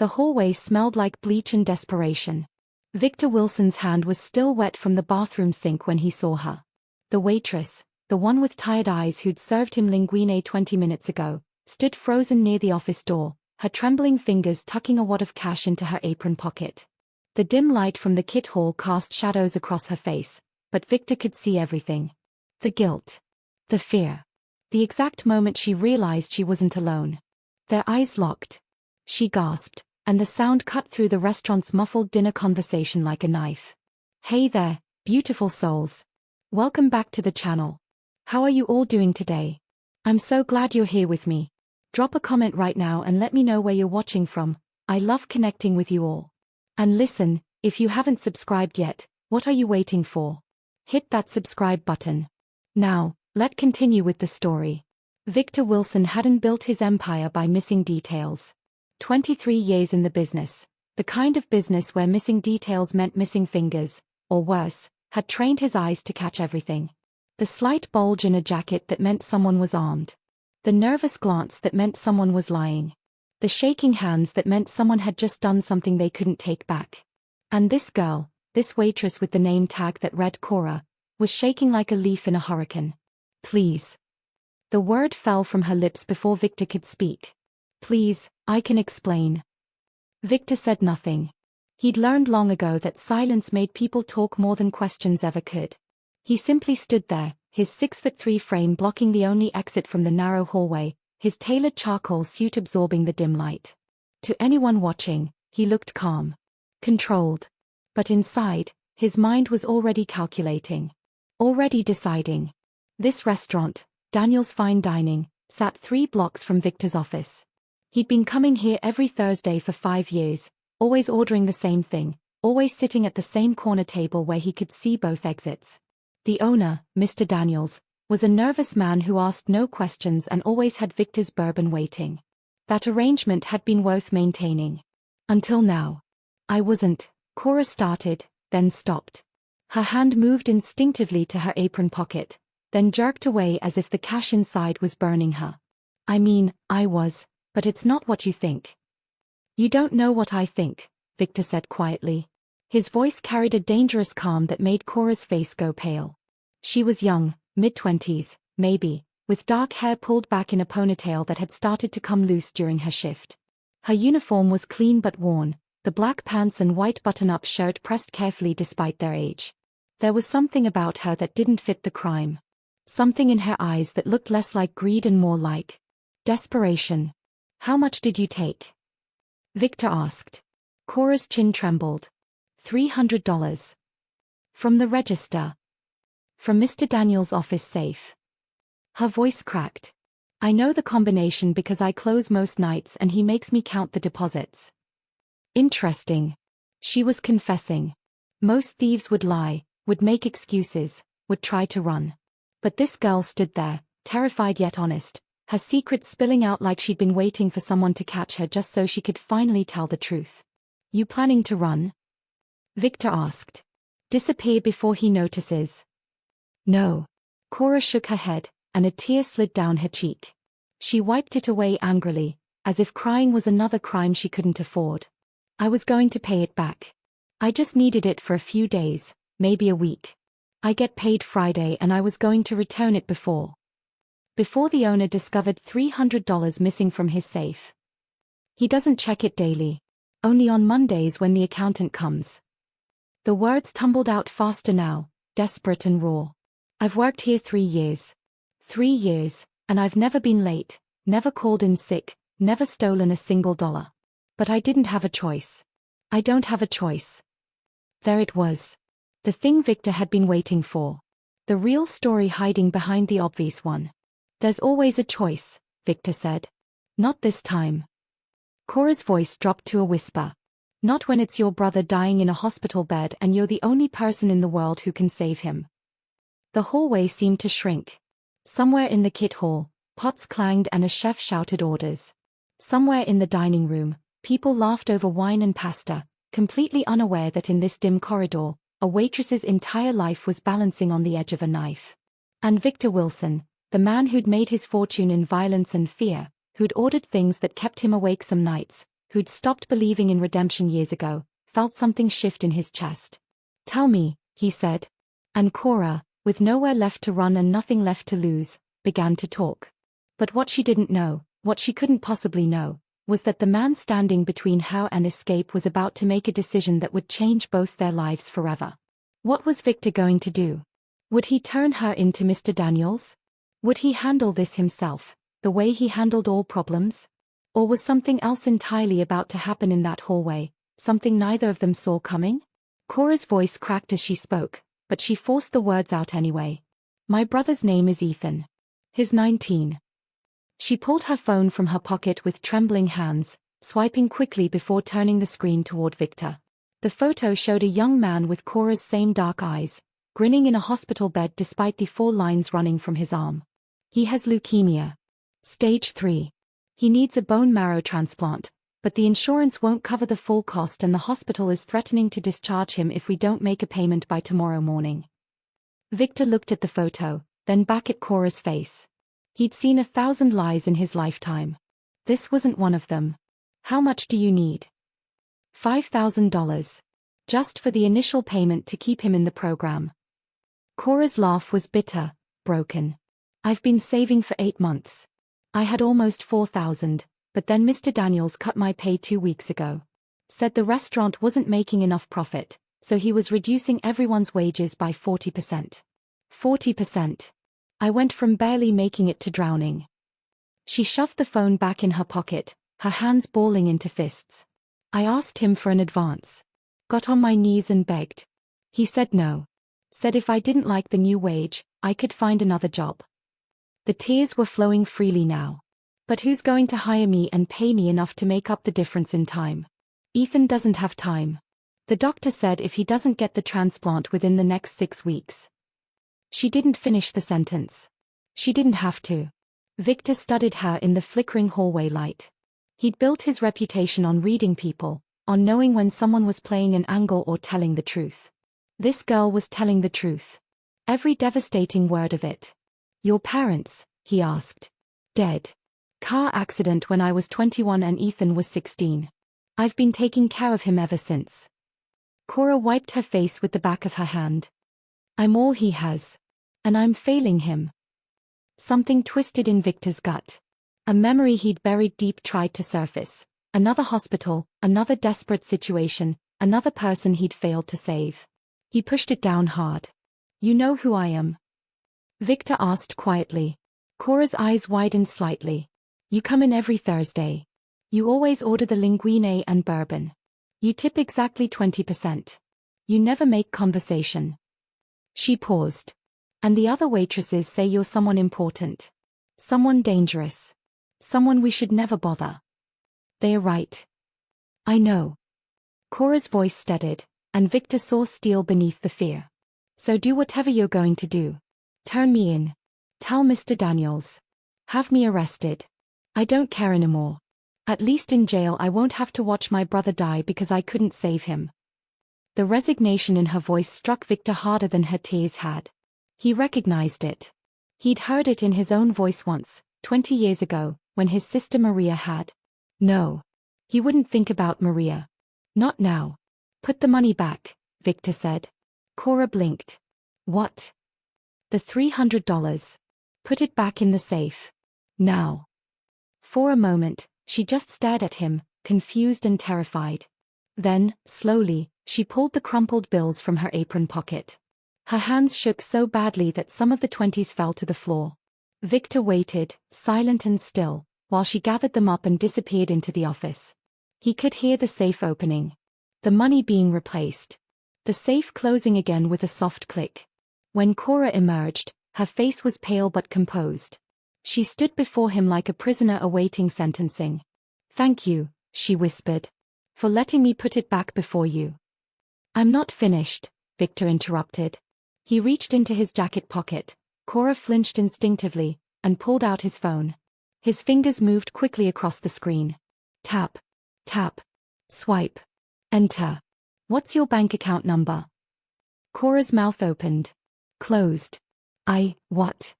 The hallway smelled like bleach and desperation. Victor Wilson's hand was still wet from the bathroom sink when he saw her. The waitress, the one with tired eyes who'd served him linguine 20 minutes ago, stood frozen near the office door, her trembling fingers tucking a wad of cash into her apron pocket. The dim light from the kit hall cast shadows across her face, but Victor could see everything. The guilt. The fear. The exact moment she realized she wasn't alone. Their eyes locked. She gasped, and the sound cut through the restaurant's muffled dinner conversation like a knife. Hey there, beautiful souls. Welcome back to the channel. How are you all doing today? I'm so glad you're here with me. Drop a comment right now and let me know where you're watching from. I love connecting with you all. And listen, if you haven't subscribed yet, what are you waiting for? Hit that subscribe button. Now, let's continue with the story. Victor Wilson hadn't built his empire by missing details. 23 years in the business, the kind of business where missing details meant missing fingers, or worse, had trained his eyes to catch everything. The slight bulge in a jacket that meant someone was armed. The nervous glance that meant someone was lying. The shaking hands that meant someone had just done something they couldn't take back. And this girl, this waitress with the name tag that read Cora, was shaking like a leaf in a hurricane. Please. The word fell from her lips before Victor could speak. Please, I can explain. Victor said nothing. He'd learned long ago that silence made people talk more than questions ever could. He simply stood there, his 6'3" frame blocking the only exit from the narrow hallway, his tailored charcoal suit absorbing the dim light. To anyone watching, he looked calm. Controlled. But inside, his mind was already calculating. Already deciding. This restaurant, Daniel's Fine Dining, sat 3 blocks from Victor's office. He'd been coming here every Thursday for 5 years, always ordering the same thing, always sitting at the same corner table where he could see both exits. The owner, Mr. Daniels, was a nervous man who asked no questions and always had Victor's bourbon waiting. That arrangement had been worth maintaining. Until now. I wasn't, Cora started, then stopped. Her hand moved instinctively to her apron pocket, then jerked away as if the cash inside was burning her. I mean, I was, but it's not what you think. You don't know what I think, Victor said quietly. His voice carried a dangerous calm that made Cora's face go pale. She was young, mid-20s, maybe, with dark hair pulled back in a ponytail that had started to come loose during her shift. Her uniform was clean but worn, the black pants and white button-up shirt pressed carefully despite their age. There was something about her that didn't fit the crime. Something in her eyes that looked less like greed and more like desperation. How much did you take? Victor asked. Cora's chin trembled. $300. From the register. From Mr. Daniels' office safe. Her voice cracked. I know the combination because I close most nights and he makes me count the deposits. Interesting. She was confessing. Most thieves would lie, would make excuses, would try to run. But this girl stood there, terrified yet honest, her secret spilling out like she'd been waiting for someone to catch her just so she could finally tell the truth. You planning to run? Victor asked. Disappear before he notices. No. Cora shook her head, and a tear slid down her cheek. She wiped it away angrily, as if crying was another crime she couldn't afford. I was going to pay it back. I just needed it for a few days, maybe a week. I get paid Friday and I was going to return it before the owner discovered $300 missing from his safe. He doesn't check it daily. Only on Mondays when the accountant comes. The words tumbled out faster now, desperate and raw. I've worked here 3 years. 3 years, and I've never been late, never called in sick, never stolen a single dollar. But I didn't have a choice. I don't have a choice. There it was. The thing Victor had been waiting for. The real story hiding behind the obvious one. There's always a choice, Victor said. Not this time. Cora's voice dropped to a whisper. Not when it's your brother dying in a hospital bed and you're the only person in the world who can save him. The hallway seemed to shrink. Somewhere in the kit hall, pots clanged and a chef shouted orders. Somewhere in the dining room, people laughed over wine and pasta, completely unaware that in this dim corridor, a waitress's entire life was balancing on the edge of a knife. And Victor Wilson, the man who'd made his fortune in violence and fear, who'd ordered things that kept him awake some nights, who'd stopped believing in redemption years ago, felt something shift in his chest. "Tell me," he said. And Cora, with nowhere left to run and nothing left to lose, began to talk. But what she didn't know, what she couldn't possibly know, was that the man standing between her and escape was about to make a decision that would change both their lives forever. What was Victor going to do? Would he turn her into Mr. Daniels? Would he handle this himself, the way he handled all problems? Or was something else entirely about to happen in that hallway, something neither of them saw coming? Cora's voice cracked as she spoke, but she forced the words out anyway. "My brother's name is Ethan. He's 19. She pulled her phone from her pocket with trembling hands, swiping quickly before turning the screen toward Victor. The photo showed a young man with Cora's same dark eyes, grinning in a hospital bed despite the 4 lines running from his arm. "He has leukemia. Stage 3. He needs a bone marrow transplant, but the insurance won't cover the full cost and the hospital is threatening to discharge him if we don't make a payment by tomorrow morning." Victor looked at the photo, then back at Cora's face. He'd seen 1,000 lies in his lifetime. This wasn't one of them. "How much do you need?" $5,000. Just for the initial payment to keep him in the program. Cora's laugh was bitter, broken. "I've been saving for 8 months. I had almost 4,000, but then Mr. Daniels cut my pay 2 weeks ago. Said the restaurant wasn't making enough profit, so he was reducing everyone's wages by 40%. 40%. I went from barely making it to drowning." She shoved the phone back in her pocket, her hands balling into fists. "I asked him for an advance. Got on my knees and begged. He said no. Said if I didn't like the new wage, I could find another job." The tears were flowing freely now. "But who's going to hire me and pay me enough to make up the difference in time? Ethan doesn't have time. The doctor said if he doesn't get the transplant within the next 6 weeks. She didn't finish the sentence. She didn't have to. Victor studied her in the flickering hallway light. He'd built his reputation on reading people, on knowing when someone was playing an angle or telling the truth. This girl was telling the truth. Every devastating word of it. "Your parents?" he asked. "Dead. Car accident when I was 21 and Ethan was 16. I've been taking care of him ever since." Cora wiped her face with the back of her hand. "I'm all he has. And I'm failing him." Something twisted in Victor's gut. A memory he'd buried deep tried to surface. Another hospital, another desperate situation, another person he'd failed to save. He pushed it down hard. "You know who I am?" Victor asked quietly. Cora's eyes widened slightly. "You come in every Thursday. You always order the linguine and bourbon. You tip exactly 20%. You never make conversation." She paused. "And the other waitresses say you're someone important. Someone dangerous. Someone we should never bother." "They're right. I know." Cora's voice steadied, and Victor saw steel beneath the fear. "So do whatever you're going to do. Turn me in. Tell Mr. Daniels. Have me arrested. I don't care anymore. At least in jail I won't have to watch my brother die because I couldn't save him." The resignation in her voice struck Victor harder than her tears had. He recognized it. He'd heard it in his own voice once, 20 years ago, when his sister Maria had. No. He wouldn't think about Maria. Not now. "Put the money back," Victor said. Cora blinked. "What?" "The $300. Put it back in the safe. Now." For a moment, she just stared at him, confused and terrified. Then, slowly, she pulled the crumpled bills from her apron pocket. Her hands shook so badly that some of the 20s fell to the floor. Victor waited, silent and still, while she gathered them up and disappeared into the office. He could hear the safe opening. The money being replaced. The safe closing again with a soft click. When Cora emerged, her face was pale but composed. She stood before him like a prisoner awaiting sentencing. "Thank you," she whispered, "for letting me put it back before you." "I'm not finished," Victor interrupted. He reached into his jacket pocket. Cora flinched instinctively, and pulled out his phone. His fingers moved quickly across the screen. Tap. Tap. Swipe. Enter. "What's your bank account number?" Cora's mouth opened. Closed. What?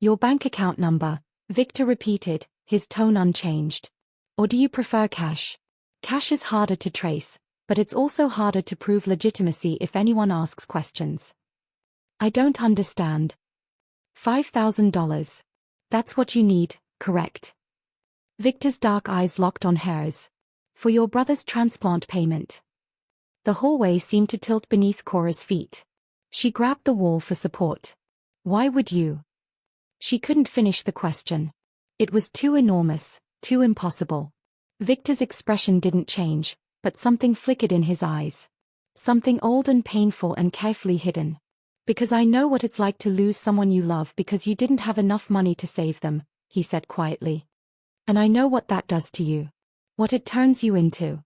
"Your bank account number," Victor repeated, his tone unchanged. "Or do you prefer cash?" Cash is harder to trace, but it's also harder to prove legitimacy if anyone asks questions. I don't understand. $5,000. That's what you need, correct? Victor's dark eyes locked on hers. For your brother's transplant payment. The hallway seemed to tilt beneath Cora's feet. She grabbed the wall for support. Why would you? She couldn't finish the question. It was too enormous, too impossible. Victor's expression didn't change, but something flickered in his eyes. Something old and painful and carefully hidden. Because I know what it's like to lose someone you love because you didn't have enough money to save them, he said quietly. And I know what that does to you. What it turns you into.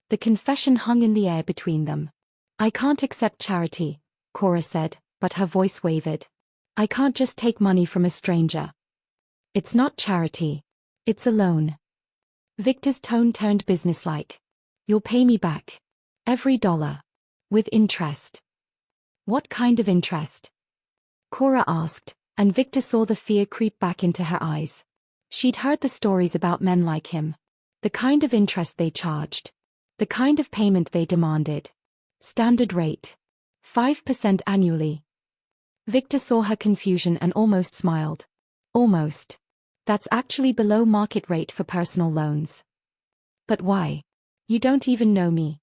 The confession hung in the air between them. I can't accept charity, Cora said, but her voice wavered. I can't just take money from a stranger. It's not charity. It's a loan. Victor's tone turned businesslike. You'll pay me back. Every dollar. With interest. What kind of interest? Cora asked, and Victor saw the fear creep back into her eyes. She'd heard the stories about men like him. The kind of interest they charged. The kind of payment they demanded. Standard rate. 5% annually. Victor saw her confusion and almost smiled. Almost. That's actually below market rate for personal loans. But why? You don't even know me.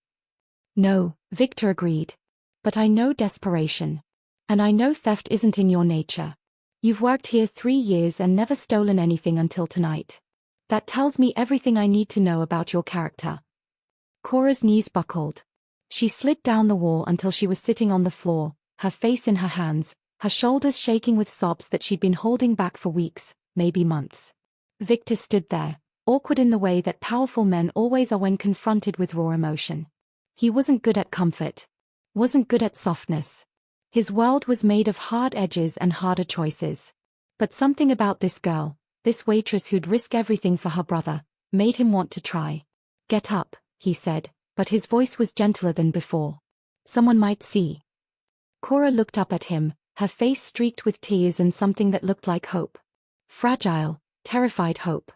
No, Victor agreed. But I know desperation. And I know theft isn't in your nature. You've worked here 3 years and never stolen anything until tonight. That tells me everything I need to know about your character. Cora's knees buckled. She slid down the wall until she was sitting on the floor, her face in her hands, her shoulders shaking with sobs that she'd been holding back for weeks, maybe months. Victor stood there, awkward in the way that powerful men always are when confronted with raw emotion. He wasn't good at comfort. Wasn't good at softness. His world was made of hard edges and harder choices. But something about this girl, this waitress who'd risk everything for her brother, made him want to try. Get up, he said, but his voice was gentler than before. Someone might see. Cora looked up at him, her face streaked with tears and something that looked like hope. Fragile, terrified hope.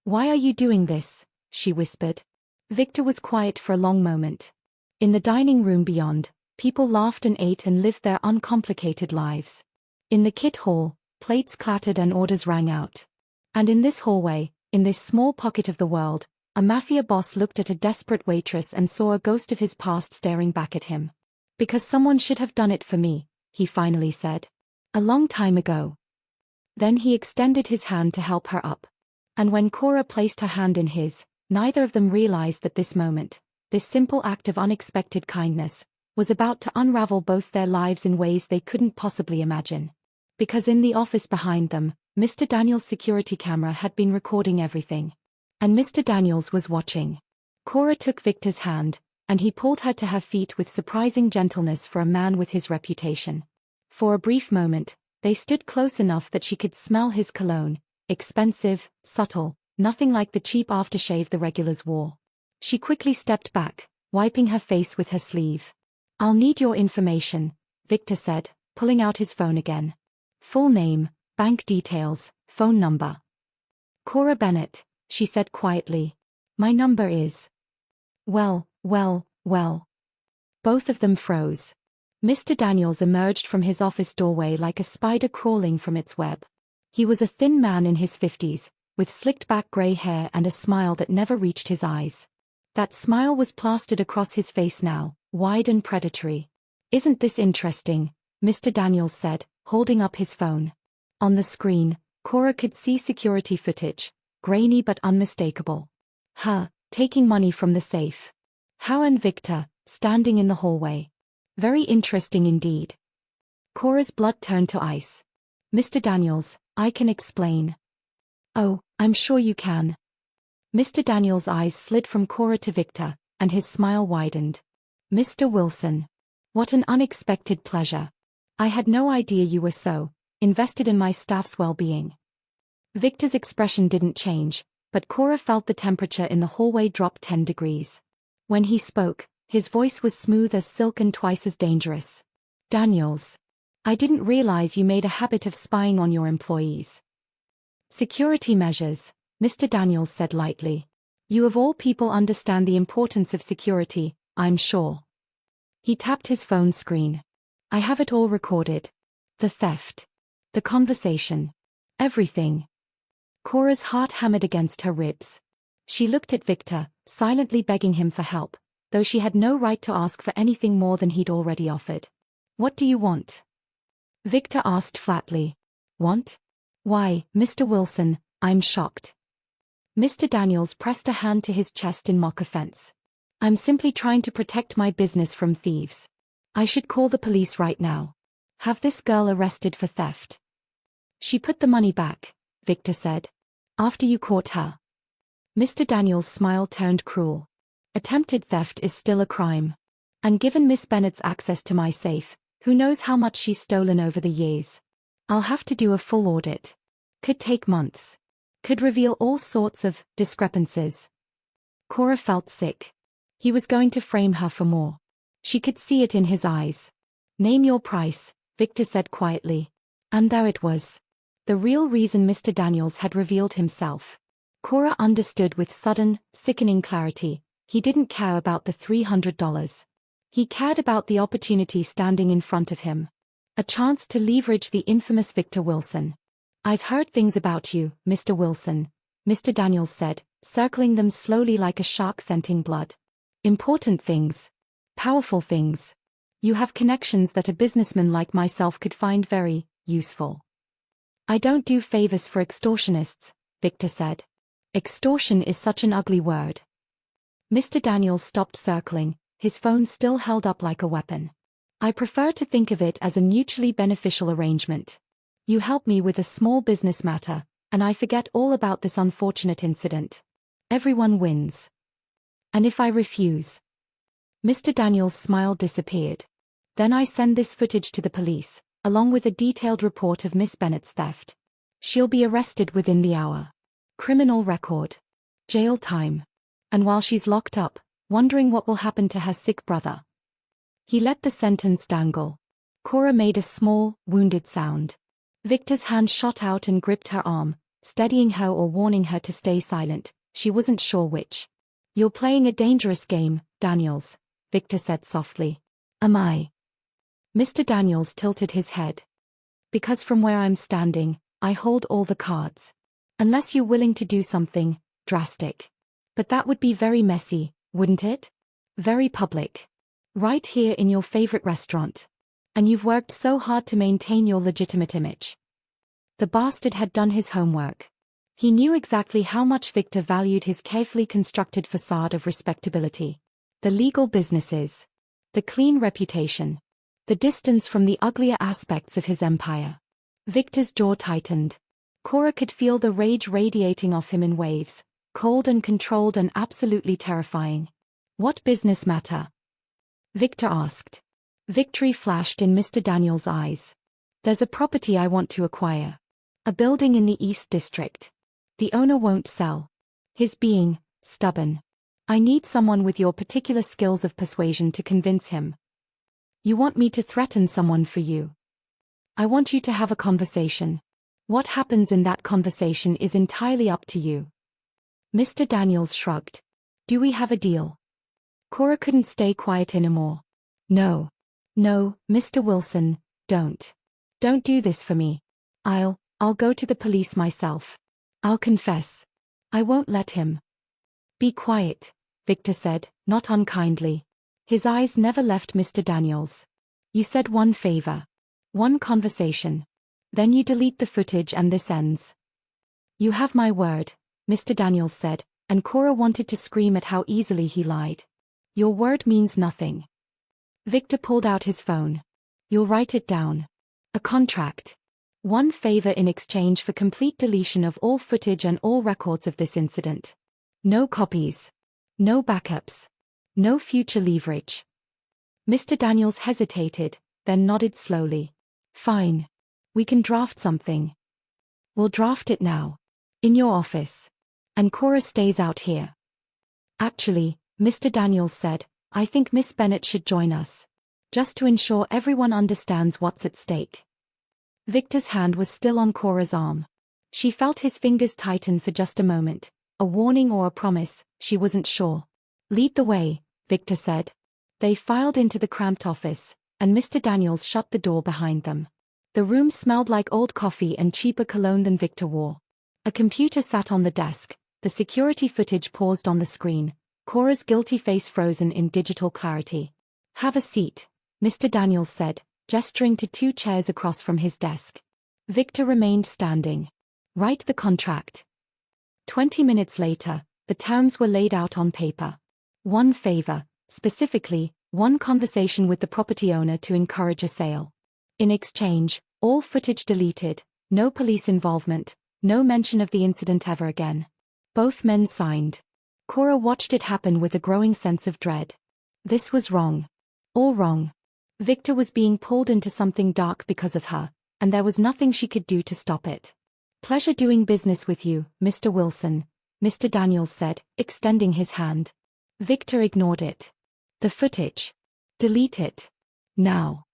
Why are you doing this? She whispered. Victor was quiet for a long moment. In the dining room beyond, people laughed and ate and lived their uncomplicated lives. In the kit hall, plates clattered and orders rang out. And in this hallway, in this small pocket of the world, a mafia boss looked at a desperate waitress and saw a ghost of his past staring back at him. Because someone should have done it for me, he finally said. A long time ago. Then he extended his hand to help her up. And when Cora placed her hand in his, neither of them realized that this moment, this simple act of unexpected kindness, was about to unravel both their lives in ways they couldn't possibly imagine. Because in the office behind them, Mr. Daniels' security camera had been recording everything. And Mr. Daniels was watching. Cora took Victor's hand, and he pulled her to her feet with surprising gentleness for a man with his reputation. For a brief moment, they stood close enough that she could smell his cologne, expensive, subtle, nothing like the cheap aftershave the regulars wore. She quickly stepped back, wiping her face with her sleeve. I'll need your information, Victor said, pulling out his phone again. Full name, bank details, phone number. Cora Bennett, she said quietly. My number is. Well. Both of them froze. Mr. Daniels emerged from his office doorway like a spider crawling from its web. He was a thin man in his 50s, with slicked-back gray hair and a smile that never reached his eyes. That smile was plastered across his face now, wide and predatory. Isn't this interesting? Mr. Daniels said, holding up his phone. On the screen, Cora could see security footage, grainy but unmistakable. Her, taking money from the safe. How and Victor, standing in the hallway. Very interesting indeed. Cora's blood turned to ice. Mr. Daniels, I can explain. Oh, I'm sure you can. Mr. Daniels' eyes slid from Cora to Victor, and his smile widened. Mr. Wilson. What an unexpected pleasure. I had no idea you were so invested in my staff's well-being. Victor's expression didn't change, but Cora felt the temperature in the hallway drop 10 degrees. When he spoke, his voice was smooth as silk and twice as dangerous. Daniels. I didn't realize you made a habit of spying on your employees. Security measures, Mr. Daniels said lightly. You of all people understand the importance of security, I'm sure. He tapped his phone screen. I have it all recorded. The theft. The conversation. Everything. Cora's heart hammered against her ribs. She looked at Victor, silently begging him for help, though she had no right to ask for anything more than he'd already offered. What do you want? Victor asked flatly. Want? Why, Mr. Wilson, I'm shocked. Mr. Daniels pressed a hand to his chest in mock offense. I'm simply trying to protect my business from thieves. I should call the police right now. Have this girl arrested for theft. She put the money back, Victor said. After you caught her. Mr. Daniels' smile turned cruel. Attempted theft is still a crime. And given Miss Bennett's access to my safe, who knows how much she's stolen over the years. I'll have to do a full audit. Could take months. Could reveal all sorts of discrepancies. Cora felt sick. He was going to frame her for more. She could see it in his eyes. Name your price, Victor said quietly. And there it was. The real reason Mr. Daniels had revealed himself. Cora understood with sudden, sickening clarity. He didn't care about the $300. He cared about the opportunity standing in front of him. A chance to leverage the infamous Victor Wilson. I've heard things about you, Mr. Wilson, Mr. Daniels said, circling them slowly like a shark scenting blood. Important things. Powerful things. You have connections that a businessman like myself could find very useful. I don't do favors for extortionists, Victor said. Extortion is such an ugly word. Mr. Daniels stopped circling, his phone still held up like a weapon. I prefer to think of it as a mutually beneficial arrangement. You help me with a small business matter, and I forget all about this unfortunate incident. Everyone wins. And if I refuse? Mr. Daniels' smile disappeared. Then I send this footage to the police, along with a detailed report of Miss Bennett's theft. She'll be arrested within the hour. Criminal record. Jail time. And while she's locked up, wondering what will happen to her sick brother. He let the sentence dangle. Cora made a small, wounded sound. Victor's hand shot out and gripped her arm, steadying her or warning her to stay silent, she wasn't sure which. You're playing a dangerous game, Daniels, Victor said softly. Am I? Mr. Daniels tilted his head. Because from where I'm standing, I hold all the cards. Unless you're willing to do something drastic. But that would be very messy, wouldn't it? Very public. Right here in your favorite restaurant. And you've worked so hard to maintain your legitimate image. The bastard had done his homework. He knew exactly how much Victor valued his carefully constructed facade of respectability. The legal businesses. The clean reputation. The distance from the uglier aspects of his empire. Victor's jaw tightened. Cora could feel the rage radiating off him in waves, cold and controlled and absolutely terrifying. What business matter? Victor asked. Victory flashed in Mr. Daniels' eyes. There's a property I want to acquire. A building in the East District. The owner won't sell. His being stubborn. I need someone with your particular skills of persuasion to convince him. You want me to threaten someone for you. I want you to have a conversation. What happens in that conversation is entirely up to you. Mr. Daniels shrugged. Do we have a deal? Cora couldn't stay quiet anymore. No. No, Mr. Wilson, don't. Don't do this for me. I'll go to the police myself. I'll confess. I won't let him. Be quiet, Victor said, not unkindly. His eyes never left Mr. Daniels. You said one favor. One conversation. Then you delete the footage and this ends. You have my word, Mr. Daniels said, and Cora wanted to scream at how easily he lied. Your word means nothing. Victor pulled out his phone. You'll write it down. A contract. One favor in exchange for complete deletion of all footage and all records of this incident. No copies. No backups. No future leverage. Mr. Daniels hesitated, then nodded slowly. Fine. We can draft something. We'll draft it now. In your office. And Cora stays out here. Actually, Mr. Daniels said, I think Miss Bennett should join us. Just to ensure everyone understands what's at stake. Victor's hand was still on Cora's arm. She felt his fingers tighten for just a moment, a warning or a promise, she wasn't sure. "Lead the way," Victor said. They filed into the cramped office, and Mr. Daniels shut the door behind them. The room smelled like old coffee and cheaper cologne than Victor wore. A computer sat on the desk, the security footage paused on the screen, Cora's guilty face frozen in digital clarity. "Have a seat," Mr. Daniels said, gesturing to 2 chairs across from his desk. Victor remained standing. "Write the contract." 20 minutes later, the terms were laid out on paper. One favor, specifically, one conversation with the property owner to encourage a sale. In exchange, all footage deleted, no police involvement, no mention of the incident ever again. Both men signed. Cora watched it happen with a growing sense of dread. This was wrong. All wrong. Victor was being pulled into something dark because of her, and there was nothing she could do to stop it. "Pleasure doing business with you, Mr. Wilson," Mr. Daniels said, extending his hand. Victor ignored it. "The footage. Delete it. Now."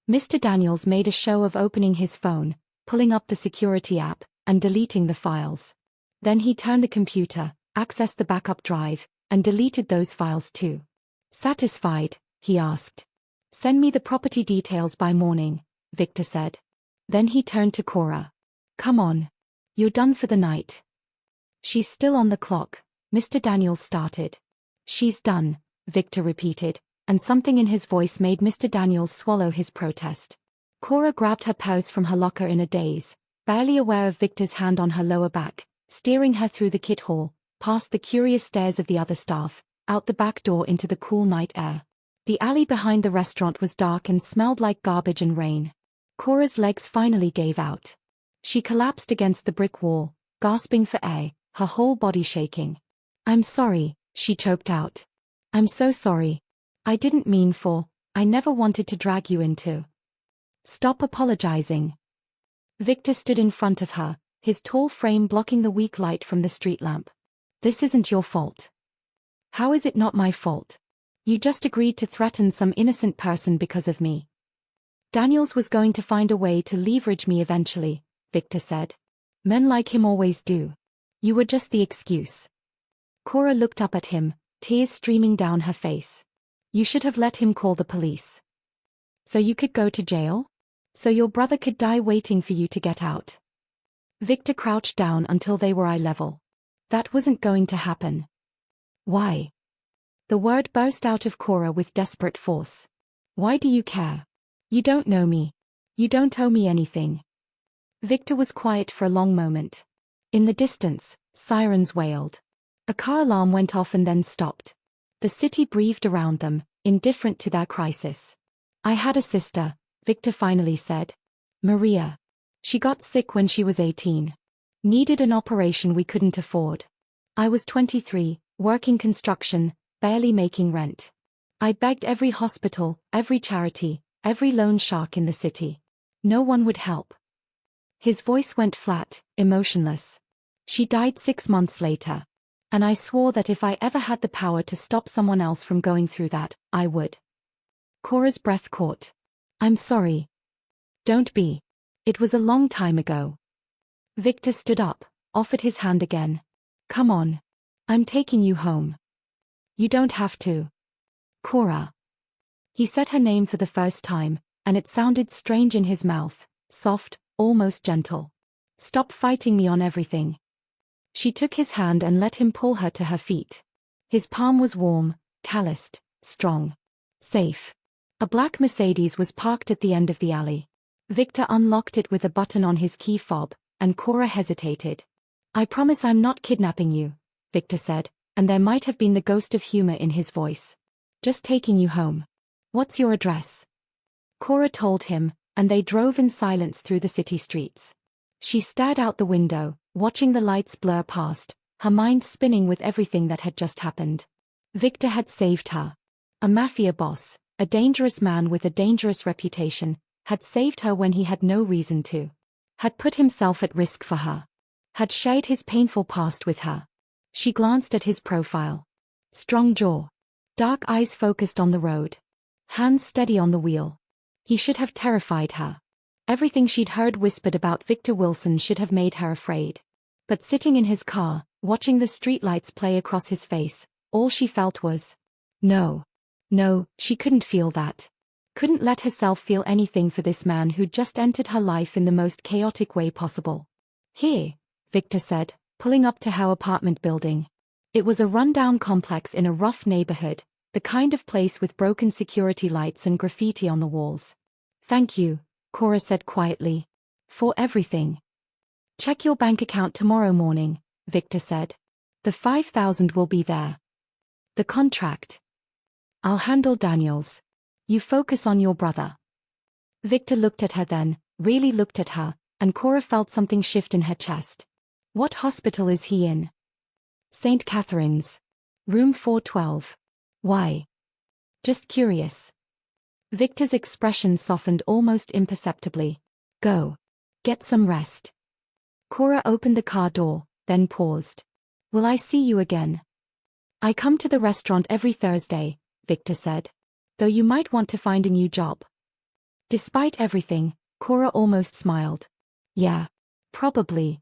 Mr. Daniels made a show of opening his phone, pulling up the security app, and deleting the files. Then he turned the computer, accessed the backup drive, and deleted those files too. "Satisfied?" he asked. "Send me the property details by morning," Victor said. Then he turned to Cora. "Come on. You're done for the night." "She's still on the clock," Mr. Daniels started. "She's done," Victor repeated, and something in his voice made Mr. Daniels swallow his protest. Cora grabbed her purse from her locker in a daze, barely aware of Victor's hand on her lower back, steering her through the kit hall, past the curious stares of the other staff, out the back door into the cool night air. The alley behind the restaurant was dark and smelled like garbage and rain. Cora's legs finally gave out. She collapsed against the brick wall, gasping for air, her whole body shaking. "I'm sorry," she choked out. "I'm so sorry. I didn't mean for, I never wanted to drag you into." "Stop apologizing." Victor stood in front of her, his tall frame blocking the weak light from the street lamp. "This isn't your fault." "How is it not my fault? You just agreed to threaten some innocent person because of me." "Daniels was going to find a way to leverage me eventually," Victor said. "Men like him always do. You were just the excuse." Cora looked up at him, tears streaming down her face. "You should have let him call the police. So you could go to jail? So your brother could die waiting for you to get out?" Victor crouched down until they were eye level. "That wasn't going to happen." "Why?" The word burst out of Cora with desperate force. "Why do you care? You don't know me. You don't owe me anything." Victor was quiet for a long moment. In the distance, sirens wailed. A car alarm went off and then stopped. The city breathed around them, indifferent to their crisis. "I had a sister," Victor finally said. "Maria. She got sick when she was 18. Needed an operation we couldn't afford. I was 23, working construction, barely making rent. I begged every hospital, every charity, every loan shark in the city. No one would help." His voice went flat, emotionless. "She died 6 months later. And I swore that if I ever had the power to stop someone else from going through that, I would." Cora's breath caught. "I'm sorry." "Don't be. It was a long time ago." Victor stood up, offered his hand again. "Come on. I'm taking you home." "You don't have to." "Cora." He said her name for the first time, and it sounded strange in his mouth, soft, almost gentle. "Stop fighting me on everything." She took his hand and let him pull her to her feet. His palm was warm, calloused, strong. Safe. A black Mercedes was parked at the end of the alley. Victor unlocked it with a button on his key fob, and Cora hesitated. "I promise I'm not kidnapping you," Victor said, and there might have been the ghost of humor in his voice. "Just taking you home. What's your address?" Cora told him, and they drove in silence through the city streets. She stared out the window, watching the lights blur past, her mind spinning with everything that had just happened. Victor had saved her. A mafia boss, a dangerous man with a dangerous reputation, had saved her when he had no reason to. Had put himself at risk for her. Had shared his painful past with her. She glanced at his profile. Strong jaw. Dark eyes focused on the road. Hands steady on the wheel. He should have terrified her. Everything she'd heard whispered about Victor Wilson should have made her afraid. But sitting in his car, Watching the streetlights play across his face, all she felt was, no. No, she couldn't feel that. Couldn't let herself feel anything for this man who'd just entered her life in the most chaotic way possible. Here, Victor said, pulling up to her apartment building. It was a rundown complex in a rough neighborhood, the kind of place with broken security lights and graffiti on the walls. Thank you, Cora said quietly. For everything. Check your bank account tomorrow morning, Victor said. The $5,000 will be there. The contract. I'll handle Daniels. You focus on your brother. Victor looked at her then, really looked at her, and Cora felt something shift in her chest. What hospital is he in? St. Catherine's. Room 412. Why? Just curious. Victor's expression softened almost imperceptibly. Go. Get some rest. Cora opened the car door, then paused. Will I see you again? I come to the restaurant every Thursday, Victor said. Though you might want to find a new job. Despite everything, Cora almost smiled. Yeah. Probably.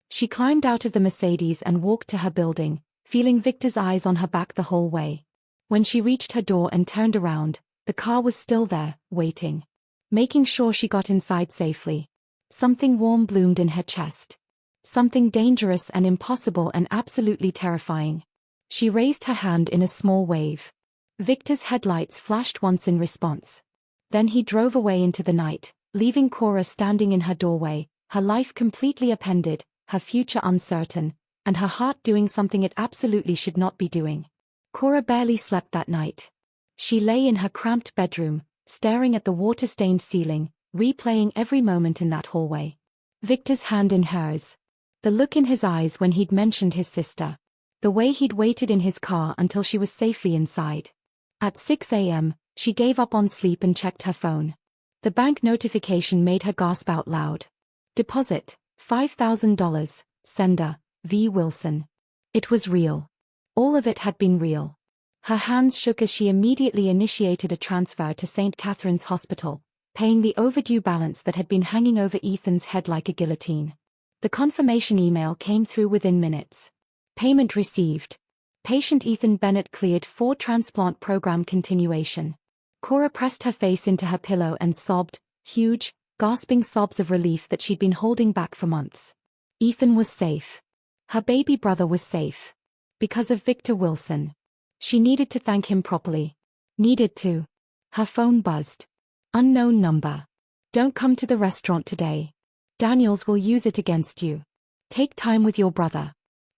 She climbed out of the Mercedes and walked to her building, feeling Victor's eyes on her back the whole way. When she reached her door and turned around, the car was still there, waiting. Making sure she got inside safely. Something warm bloomed in her chest. Something dangerous and impossible and absolutely terrifying. She raised her hand in a small wave. Victor's headlights flashed once in response. Then he drove away into the night, leaving Cora standing in her doorway, her life completely upended, her future uncertain, and her heart doing something it absolutely should not be doing. Cora barely slept that night. She lay in her cramped bedroom, staring at the water-stained ceiling, replaying every moment in that hallway. Victor's hand in hers. The look in his eyes when he'd mentioned his sister. The way he'd waited in his car until she was safely inside. At 6 a.m., she gave up on sleep and checked her phone. The bank notification made her gasp out loud. Deposit, $5,000, sender, V. Wilson. It was real. All of it had been real. Her hands shook as she immediately initiated a transfer to St. Catherine's Hospital, paying the overdue balance that had been hanging over Ethan's head like a guillotine. The confirmation email came through within minutes. Payment received. Patient Ethan Bennett cleared for transplant program continuation. Cora pressed her face into her pillow and sobbed, huge, gasping sobs of relief that she'd been holding back for months. Ethan was safe. Her baby brother was safe. Because of Victor Wilson. She needed to thank him properly. Needed to. Her phone buzzed. Unknown number. Don't come to the restaurant today. Daniels will use it against you. Take time with your brother.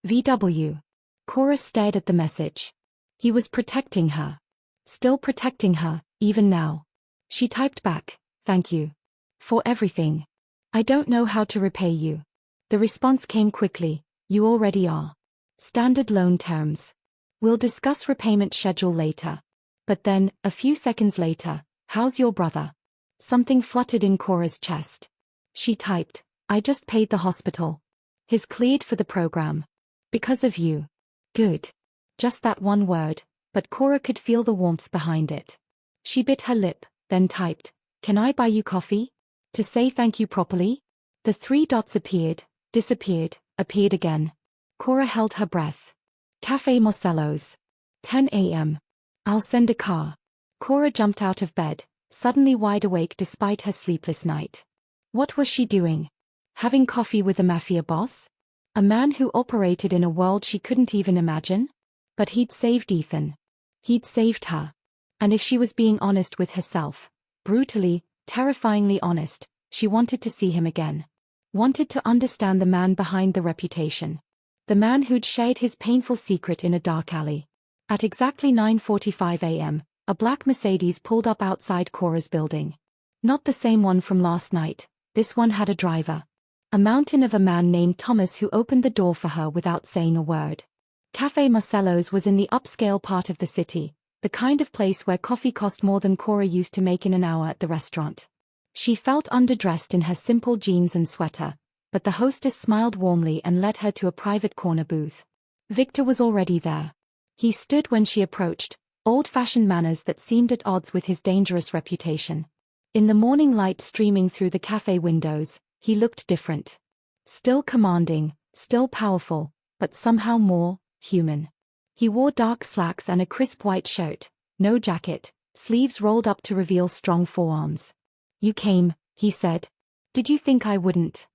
VW. Cora stared at the message. He was protecting her. Still protecting her, even now. She typed back, thank you. For everything. I don't know how to repay you. The response came quickly, you already are. Standard loan terms. We'll discuss repayment schedule later. But then, a few seconds later, how's your brother? Something fluttered in Cora's chest. She typed, I just paid the hospital. He's cleared for the program. Because of you. Good. Just that one word, but Cora could feel the warmth behind it. She bit her lip, then typed, can I buy you coffee? To say thank you properly? The three dots appeared, disappeared, appeared again. Cora held her breath. Cafe Marcello's. 10 a.m. I'll send a car. Cora jumped out of bed, suddenly wide awake despite her sleepless night. What was she doing? Having coffee with a mafia boss? A man who operated in a world she couldn't even imagine? But he'd saved Ethan. He'd saved her. And if she was being honest with herself, brutally, terrifyingly honest, she wanted to see him again. Wanted to understand the man behind the reputation. The man who'd shared his painful secret in a dark alley. At exactly 9:45 a.m., a black Mercedes pulled up outside Cora's building. Not the same one from last night, this one had a driver. A mountain of a man named Thomas who opened the door for her without saying a word. Cafe Marcello's was in the upscale part of the city, the kind of place where coffee cost more than Cora used to make in an hour at the restaurant. She felt underdressed in her simple jeans and sweater, but the hostess smiled warmly and led her to a private corner booth. Victor was already there. He stood when she approached, old-fashioned manners that seemed at odds with his dangerous reputation. In the morning light streaming through the cafe windows, he looked different. Still commanding, still powerful, but somehow more human. He wore dark slacks and a crisp white shirt, no jacket, sleeves rolled up to reveal strong forearms. "You came," he said. "Did you think I wouldn't?"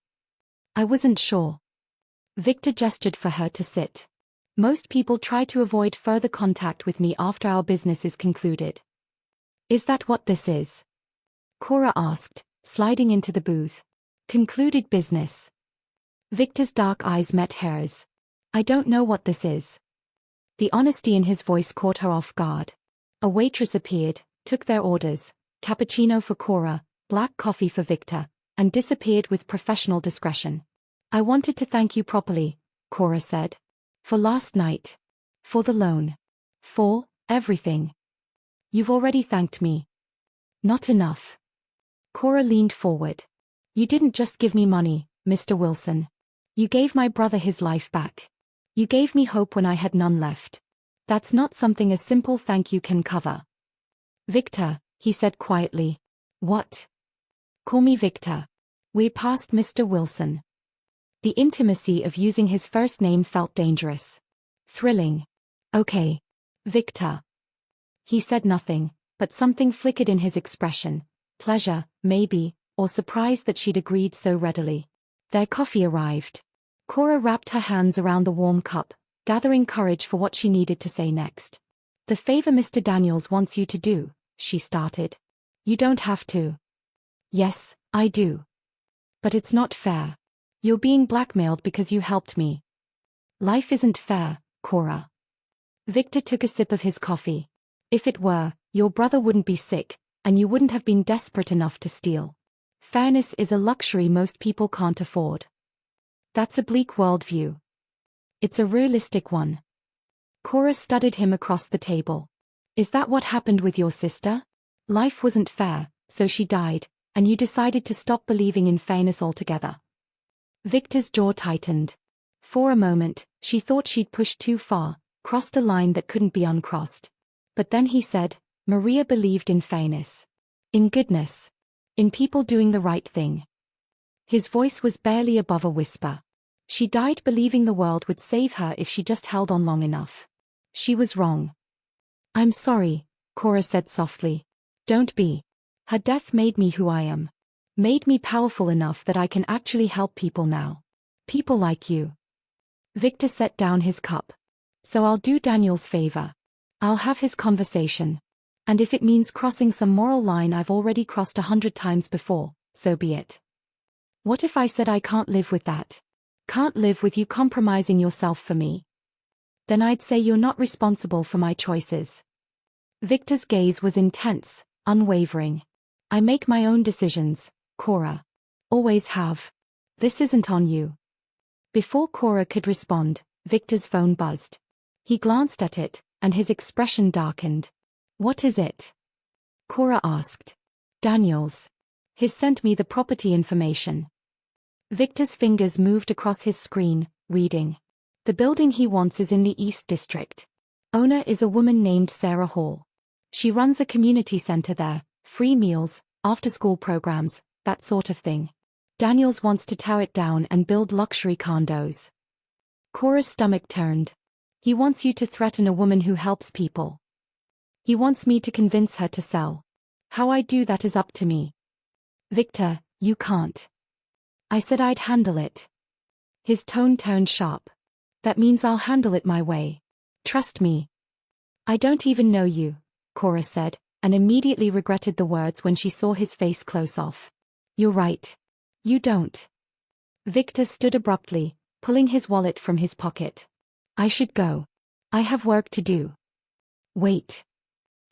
"I wasn't sure." Victor gestured for her to sit. "Most people try to avoid further contact with me after our business is concluded." "Is that what this is?" Cora asked, sliding into the booth. "Concluded business?" Victor's dark eyes met hers. "I don't know what this is." The honesty in his voice caught her off guard. A waitress appeared, took their orders, cappuccino for Cora, black coffee for Victor, and disappeared with professional discretion. "I wanted to thank you properly," Cora said. "For last night. For the loan. For everything." "You've already thanked me." "Not enough." Cora leaned forward. "You didn't just give me money, Mr. Wilson. You gave my brother his life back. You gave me hope when I had none left. That's not something a simple thank you can cover." "Victor," he said quietly. "What?" "Call me Victor. We're past Mr. Wilson." The intimacy of using his first name felt dangerous. Thrilling. "Okay. Victor." He said nothing, but something flickered in his expression. Pleasure, maybe, or surprise that she'd agreed so readily. Their coffee arrived. Cora wrapped her hands around the warm cup, gathering courage for what she needed to say next. "The favor Mr. Daniels wants you to do," she started. "You don't have to." "Yes, I do. But it's not fair. You're being blackmailed because you helped me." "Life isn't fair, Cora." Victor took a sip of his coffee. "If it were, your brother wouldn't be sick, and you wouldn't have been desperate enough to steal. Fairness is a luxury most people can't afford." "That's a bleak worldview." "It's a realistic one." Cora studied him across the table. "Is that what happened with your sister? Life wasn't fair, so she died, and you decided to stop believing in fairness altogether." Victor's jaw tightened. For a moment, she thought she'd pushed too far, crossed a line that couldn't be uncrossed. But then he said, "Maria believed in fairness. In goodness. In people doing the right thing." His voice was barely above a whisper. "She died believing the world would save her if she just held on long enough. She was wrong." "I'm sorry," Cora said softly. "Don't be. Her death made me who I am. Made me powerful enough that I can actually help people now. People like you." Victor set down his cup. "So I'll do Daniel's favor. I'll have his conversation. And if it means crossing some moral line I've already crossed 100 times before, so be it. What if I said I can't live with that? Can't live with you compromising yourself for me? Then I'd say you're not responsible for my choices." Victor's gaze was intense, unwavering. "I make my own decisions, Cora. Always have. This isn't on you." Before Cora could respond, Victor's phone buzzed. He glanced at it, and his expression darkened. "What is it?" Cora asked. "Daniels. He's sent me the property information." Victor's fingers moved across his screen, reading. "The building he wants is in the East District. Owner is a woman named Sarah Hall. She runs a community center there, free meals, after-school programs, that sort of thing. Daniels wants to tear it down and build luxury condos." Cora's stomach turned. "He wants you to threaten a woman who helps people. He wants me to convince her to sell. How I do that is up to me." "Victor, you can't." "I said I'd handle it." His tone turned sharp. "That means I'll handle it my way. Trust me." "I don't even know you," Cora said, and immediately regretted the words when she saw his face close off. "You're right. You don't." Victor stood abruptly, pulling his wallet from his pocket. "I should go. I have work to do." "Wait."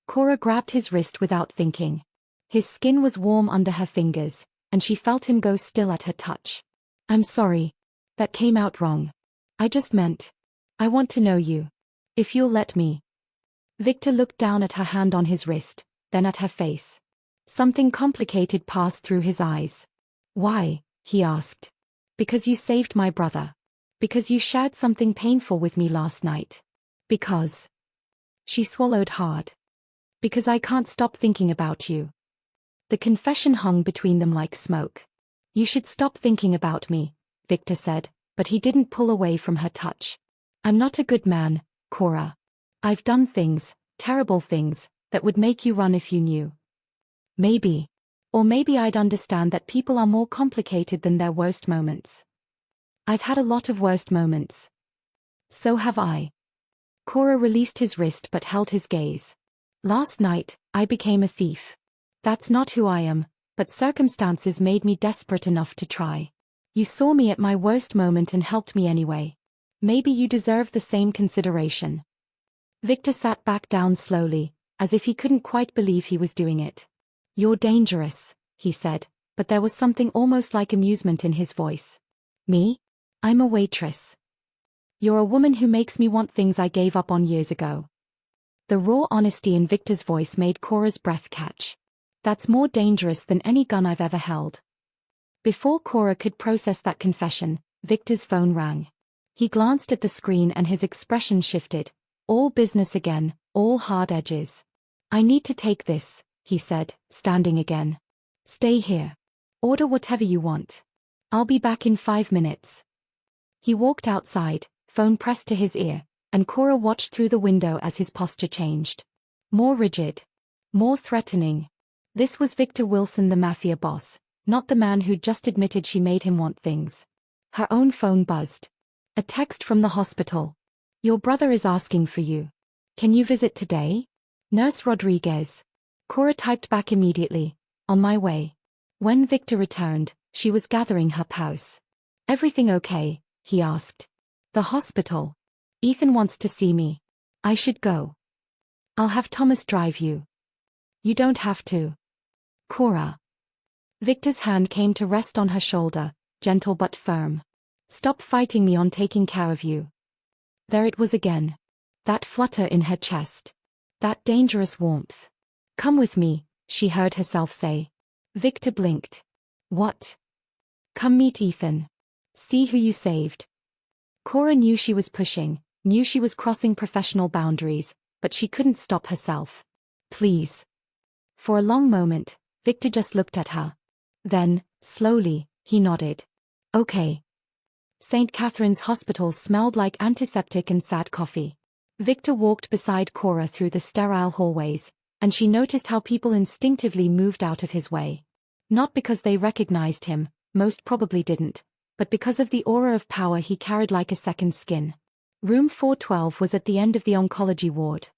Cora grabbed his wrist without thinking. His skin was warm under her fingers, and she felt him go still at her touch. "I'm sorry. That came out wrong. I just meant. I want to know you. If you'll let me." Victor looked down at her hand on his wrist, then at her face. Something complicated passed through his eyes. "Why?" he asked. "Because you saved my brother. Because you shared something painful with me last night. Because." She swallowed hard. "Because I can't stop thinking about you." The confession hung between them like smoke. "You should stop thinking about me," Victor said, but he didn't pull away from her touch. I'm not a good man, Cora. I've done things, terrible things, that would make you run if you knew. Maybe. Or maybe I'd understand that people are more complicated than their worst moments. I've had a lot of worst moments. So have I. Cora released his wrist but held his gaze. Last night, I became a thief. That's not who I am, but circumstances made me desperate enough to try. You saw me at my worst moment and helped me anyway. Maybe you deserve the same consideration. Victor sat back down slowly, as if he couldn't quite believe he was doing it. You're dangerous, he said, but there was something almost like amusement in his voice. Me? I'm a waitress. You're a woman who makes me want things I gave up on years ago. The raw honesty in Victor's voice made Cora's breath catch. That's more dangerous than any gun I've ever held. Before Cora could process that confession, Victor's phone rang. He glanced at the screen and his expression shifted. All business again, all hard edges. I need to take this, he said, standing again. Stay here. Order whatever you want. I'll be back in 5 minutes. He walked outside, phone pressed to his ear, and Cora watched through the window as his posture changed. More rigid. More threatening. This was Victor Wilson, the Mafia boss, not the man who'd just admitted she made him want things. Her own phone buzzed. A text from the hospital. Your brother is asking for you. Can you visit today? Nurse Rodriguez. Cora typed back immediately. On my way. When Victor returned, she was gathering her house. Everything okay? He asked. The hospital. Ethan wants to see me. I should go. I'll have Thomas drive you. You don't have to. Cora. Victor's hand came to rest on her shoulder, gentle but firm. Stop fighting me on taking care of you. There it was again. That flutter in her chest. That dangerous warmth. Come with me, she heard herself say. Victor blinked. What? Come meet Ethan. See who you saved. Cora knew she was pushing, knew she was crossing professional boundaries, but she couldn't stop herself. Please. For a long moment, Victor just looked at her. Then, slowly, he nodded. Okay. St. Catherine's Hospital smelled like antiseptic and sad coffee. Victor walked beside Cora through the sterile hallways, and she noticed how people instinctively moved out of his way. Not because they recognized him, most probably didn't, but because of the aura of power he carried like a second skin. Room 412 was at the end of the oncology ward.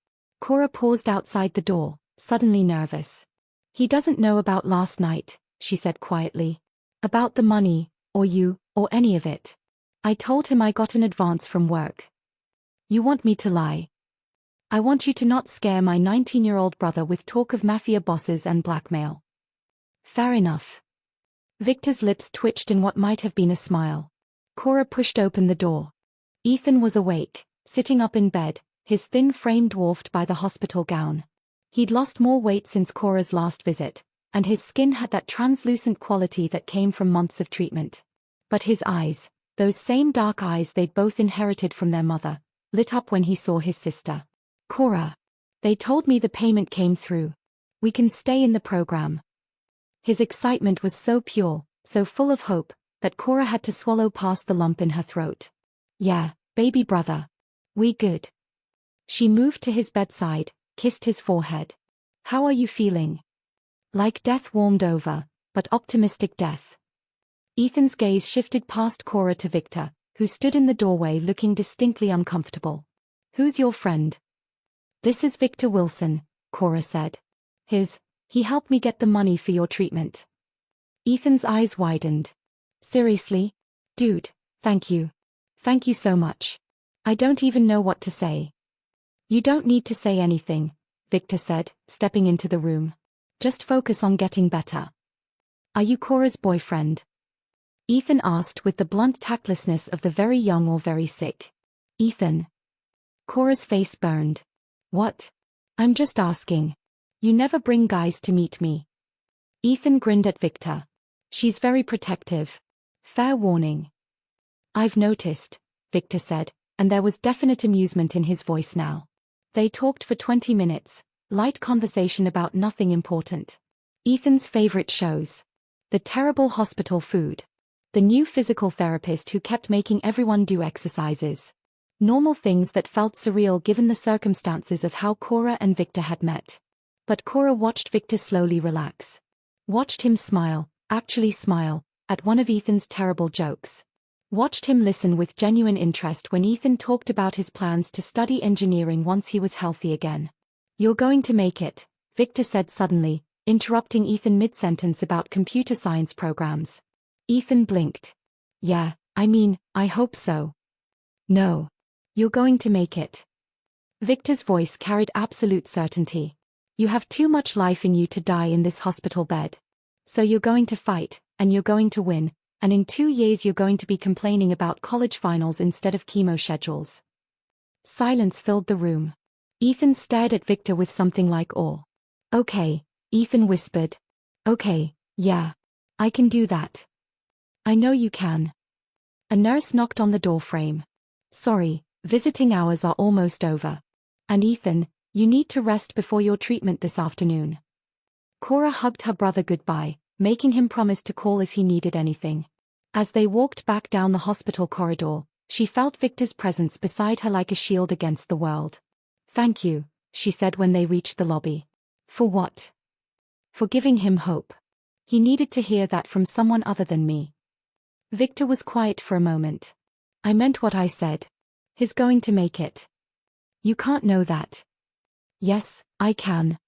Cora paused outside the door, suddenly nervous. He doesn't know about last night, she said quietly. About the money, or you, or any of it. I told him I got an advance from work. You want me to lie? I want you to not scare my 19-year-old brother with talk of mafia bosses and blackmail. Fair enough. Victor's lips twitched in what might have been a smile. Cora pushed open the door. Ethan was awake, sitting up in bed, his thin frame dwarfed by the hospital gown. He'd lost more weight since Cora's last visit, and his skin had that translucent quality that came from months of treatment. But his eyes, those same dark eyes they'd both inherited from their mother, lit up when he saw his sister. Cora. They told me the payment came through. We can stay in the program. His excitement was so pure, so full of hope, that Cora had to swallow past the lump in her throat. Yeah, baby brother. We good. She moved to his bedside, kissed his forehead. How are you feeling? Like death warmed over, but optimistic death. Ethan's gaze shifted past Cora to Victor, who stood in the doorway looking distinctly uncomfortable. Who's your friend? This is Victor Wilson, Cora said. He helped me get the money for your treatment. Ethan's eyes widened. Seriously? Dude, thank you. Thank you so much. I don't even know what to say. You don't need to say anything, Victor said, stepping into the room. Just focus on getting better. Are you Cora's boyfriend? Ethan asked with the blunt tactlessness of the very young or very sick. Ethan. Cora's face burned. What? I'm just asking. You never bring guys to meet me. Ethan grinned at Victor. She's very protective. Fair warning. I've noticed, Victor said, and there was definite amusement in his voice now. They talked for 20 minutes, light conversation about nothing important. Ethan's favorite shows. The terrible hospital food. The new physical therapist who kept making everyone do exercises. Normal things that felt surreal given the circumstances of how Cora and Victor had met. But Cora watched Victor slowly relax. Watched him smile, actually smile, at one of Ethan's terrible jokes. Watched him listen with genuine interest when Ethan talked about his plans to study engineering once he was healthy again. "You're going to make it," Victor said suddenly, interrupting Ethan mid-sentence about computer science programs. Ethan blinked. "Yeah, I hope so." "No. You're going to make it." Victor's voice carried absolute certainty. "You have too much life in you to die in this hospital bed. So you're going to fight, and you're going to win, and in 2 years you're going to be complaining about college finals instead of chemo schedules." Silence filled the room. Ethan stared at Victor with something like awe. "Okay," Ethan whispered. "Okay, yeah. I can do that." "I know you can." A nurse knocked on the door frame. "Sorry, visiting hours are almost over. And Ethan, you need to rest before your treatment this afternoon." Cora hugged her brother goodbye, making him promise to call if he needed anything. As they walked back down the hospital corridor, she felt Victor's presence beside her like a shield against the world. "Thank you," she said when they reached the lobby. "For what?" "For giving him hope. He needed to hear that from someone other than me." Victor was quiet for a moment. "I meant what I said. He's going to make it." "You can't know that." "Yes, I can."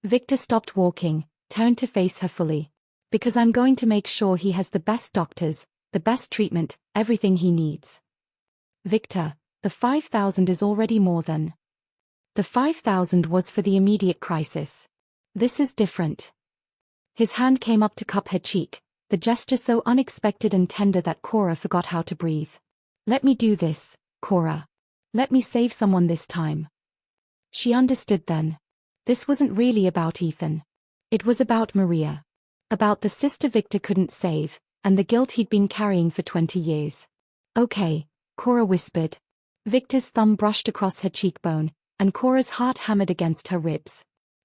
Victor stopped walking, turned to face her fully. "Because I'm going to make sure he has the best doctors, the best treatment, everything he needs." "Victor, the 5,000 is already more than." "The 5,000 was for the immediate crisis. This is different." His hand came up to cup her cheek, the gesture so unexpected and tender that Cora forgot how to breathe. "Let me do this, Cora. Let me save someone this time." She understood then. This wasn't really about Ethan. It was about Maria. About the sister Victor couldn't save, and the guilt he'd been carrying for 20 years. "Okay," Cora whispered. Victor's thumb brushed across her cheekbone, and Cora's heart hammered against her ribs.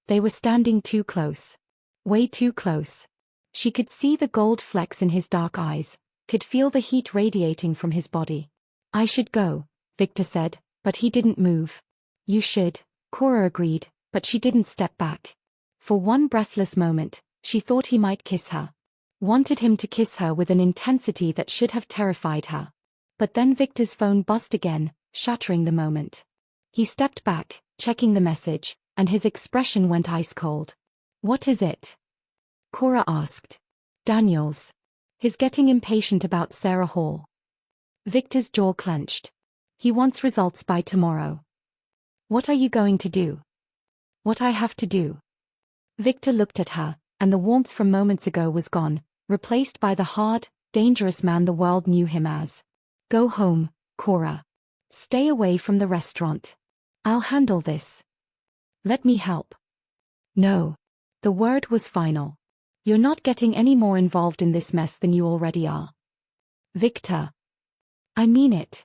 They were standing too close. Way too close. She could see the gold flecks in his dark eyes, could feel the heat radiating from his body. "I should go," Victor said, but he didn't move. "You should," Cora agreed, but she didn't step back. For one breathless moment, she thought he might kiss her. Wanted him to kiss her with an intensity that should have terrified her. But then Victor's phone buzzed again, shattering the moment. He stepped back, checking the message, and his expression went ice cold. "What is it?" Cora asked. "Daniels. He's getting impatient about Sarah Hall." Victor's jaw clenched. "He wants results by tomorrow." "What are you going to do?" "What I have to do." Victor looked at her, and the warmth from moments ago was gone, replaced by the hard, dangerous man the world knew him as. "Go home, Cora. Stay away from the restaurant. I'll handle this." "Let me help." "No." The word was final. "You're not getting any more involved in this mess than you already are." "Victor." "I mean it."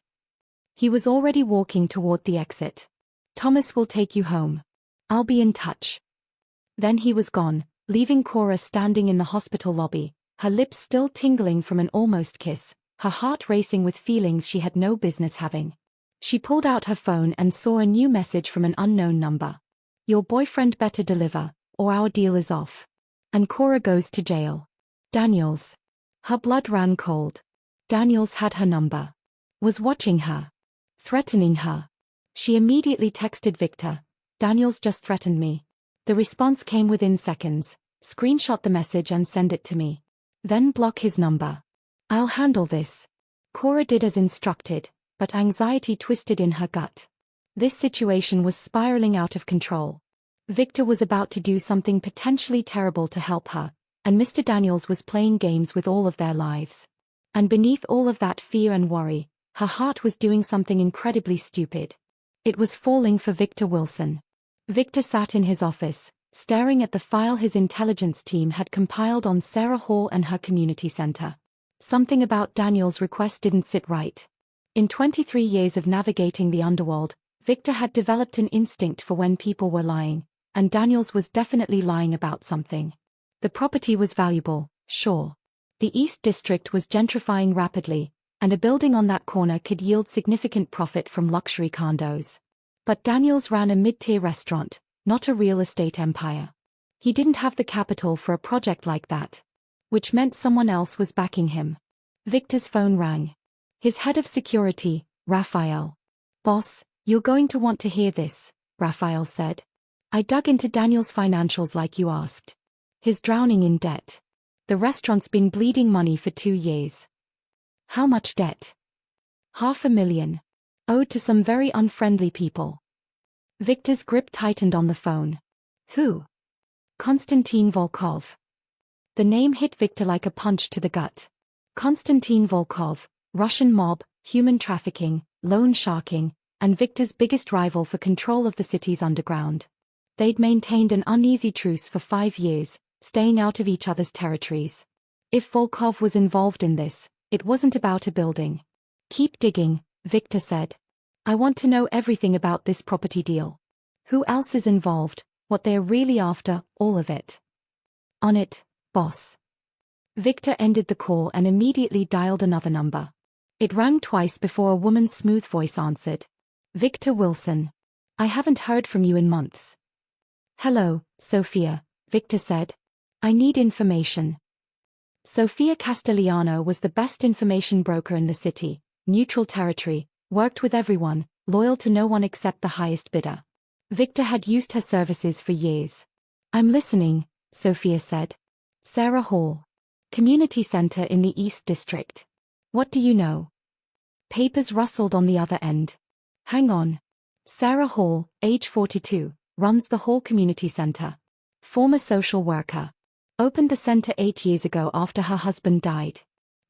He was already walking toward the exit. "Thomas will take you home. I'll be in touch." Then he was gone, leaving Cora standing in the hospital lobby, her lips still tingling from an almost kiss, her heart racing with feelings she had no business having. She pulled out her phone and saw a new message from an unknown number. "Your boyfriend better deliver, or our deal is off. And Cora goes to jail." Daniels. Her blood ran cold. Daniels had her number. Was watching her. Threatening her. She immediately texted Victor. "Daniels just threatened me." The response came within seconds. "Screenshot the message and send it to me. Then block his number." "I'll handle this." Cora did as instructed, but anxiety twisted in her gut. This situation was spiraling out of control. Victor was about to do something potentially terrible to help her, and Mr. Daniels was playing games with all of their lives. And beneath all of that fear and worry, her heart was doing something incredibly stupid. It was falling for Victor Wilson. Victor sat in his office, staring at the file his intelligence team had compiled on Sarah Hall and her community center. Something about Daniel's request didn't sit right. In 23 years of navigating the underworld, Victor had developed an instinct for when people were lying, and Daniels was definitely lying about something. The property was valuable, sure. The East District was gentrifying rapidly, and a building on that corner could yield significant profit from luxury condos. But Daniels ran a mid-tier restaurant, not a real estate empire. He didn't have the capital for a project like that. Which meant someone else was backing him. Victor's phone rang. His head of security, Raphael. "Boss, you're going to want to hear this," Raphael said. "I dug into Daniel's financials like you asked. He's drowning in debt. The restaurant's been bleeding money for 2 years." "How much debt?" "500,000. Owed to some very unfriendly people." Victor's grip tightened on the phone. "Who?" "Konstantin Volkov." The name hit Victor like a punch to the gut. Konstantin Volkov, Russian mob, human trafficking, loan sharking, and Victor's biggest rival for control of the city's underground. They'd maintained an uneasy truce for 5 years, staying out of each other's territories. If Volkov was involved in this, it wasn't about a building. "Keep digging," Victor said. "I want to know everything about this property deal. Who else is involved, what they're really after, all of it." "On it, boss." Victor ended the call and immediately dialed another number. It rang twice before a woman's smooth voice answered. "Victor Wilson. I haven't heard from you in months." "Hello, Sophia," Victor said. "I need information." Sofia Castellano was the best information broker in the city, neutral territory, worked with everyone, loyal to no one except the highest bidder. Victor had used her services for years. "I'm listening," Sophia said. "Sarah Hall. Community Center in the East District. What do you know?" Papers rustled on the other end. "Hang on. Sarah Hall, age 42, runs the Hall Community Center. Former social worker. Opened the center 8 years ago after her husband died.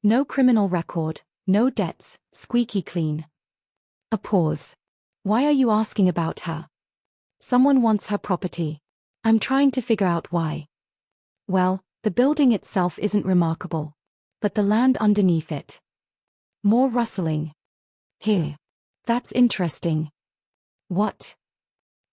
No criminal record, no debts, squeaky clean." A pause. "Why are you asking about her?" "Someone wants her property. I'm trying to figure out why." "Well, the building itself isn't remarkable. But the land underneath it." More rustling. "Here. That's interesting." "What?"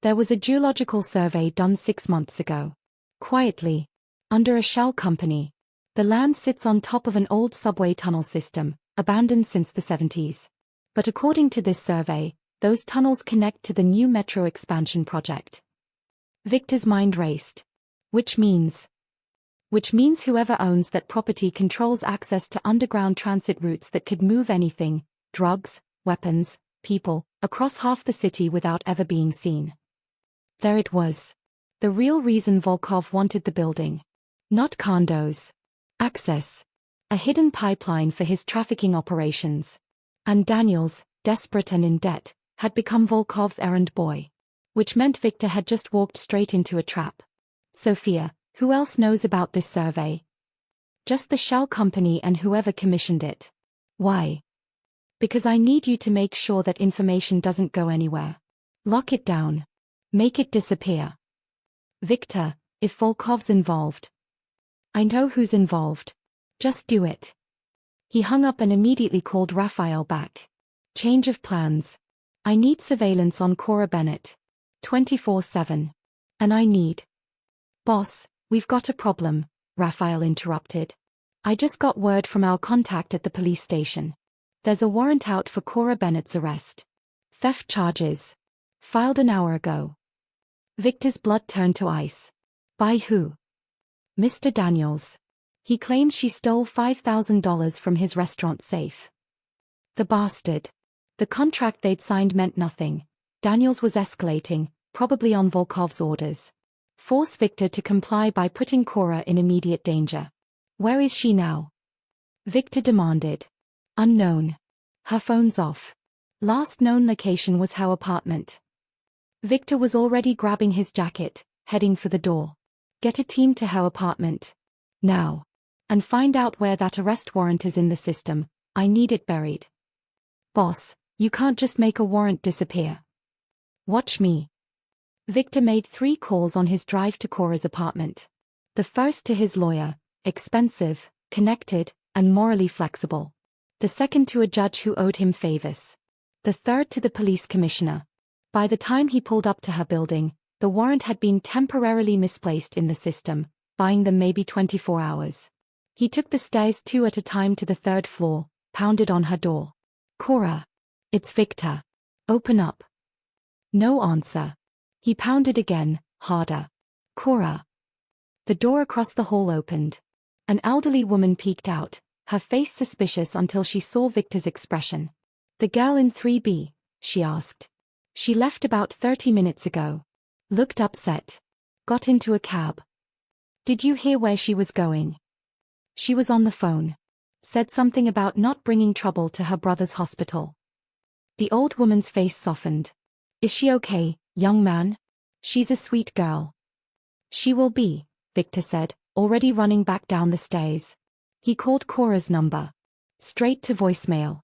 "There was a geological survey done 6 months ago. Quietly. Under a shell company. The land sits on top of an old subway tunnel system, abandoned since the 70s. But according to this survey, those tunnels connect to the new metro expansion project." Victor's mind raced. Which means whoever owns that property controls access to underground transit routes that could move anything, drugs, weapons, people, across half the city without ever being seen. There it was. The real reason Volkov wanted the building. Not condos. Access. A hidden pipeline for his trafficking operations. And Daniels, desperate and in debt, had become Volkov's errand boy. Which meant Victor had just walked straight into a trap. "Sophia, who else knows about this survey?" "Just the shell company and whoever commissioned it." "Why?" "Because I need you to make sure that information doesn't go anywhere. Lock it down. Make it disappear." "Victor, if Volkov's involved." "I know who's involved. Just do it." He hung up and immediately called Raphael back. "Change of plans. I need surveillance on Cora Bennett. 24/7. And I need—" "Boss, we've got a problem," Raphael interrupted. "I just got word from our contact at the police station. There's a warrant out for Cora Bennett's arrest. Theft charges. Filed an hour ago." Victor's blood turned to ice. "By who?" "Mr. Daniels. He claims she stole $5,000 from his restaurant safe." The bastard. The contract they'd signed meant nothing. Daniels was escalating, probably on Volkov's orders. Force Victor to comply by putting Cora in immediate danger. "Where is she now?" Victor demanded. "Unknown. Her phone's off. Last known location was her apartment." Victor was already grabbing his jacket, heading for the door. "Get a team to her apartment. Now. And find out where that arrest warrant is in the system. I need it buried." "Boss, you can't just make a warrant disappear." "Watch me." Victor made 3 calls on his drive to Cora's apartment. The first to his lawyer, expensive, connected, and morally flexible. The second to a judge who owed him favors. The third to the police commissioner. By the time he pulled up to her building, the warrant had been temporarily misplaced in the system, buying them maybe 24 hours. He took the stairs 2 at a time to the 3rd floor, pounded on her door. Cora. It's Victor. Open up. No answer. He pounded again, harder. Cora. The door across the hall opened. An elderly woman peeked out, her face suspicious until she saw Victor's expression. The girl in 3B, she asked. She left about 30 minutes ago. Looked upset. Got into a cab. Did you hear where she was going? She was on the phone. Said something about not bringing trouble to her brother's hospital. The old woman's face softened. Is she okay, young man? She's a sweet girl. She will be, Victor said, already running back down the stairs. He called Cora's number. Straight to voicemail.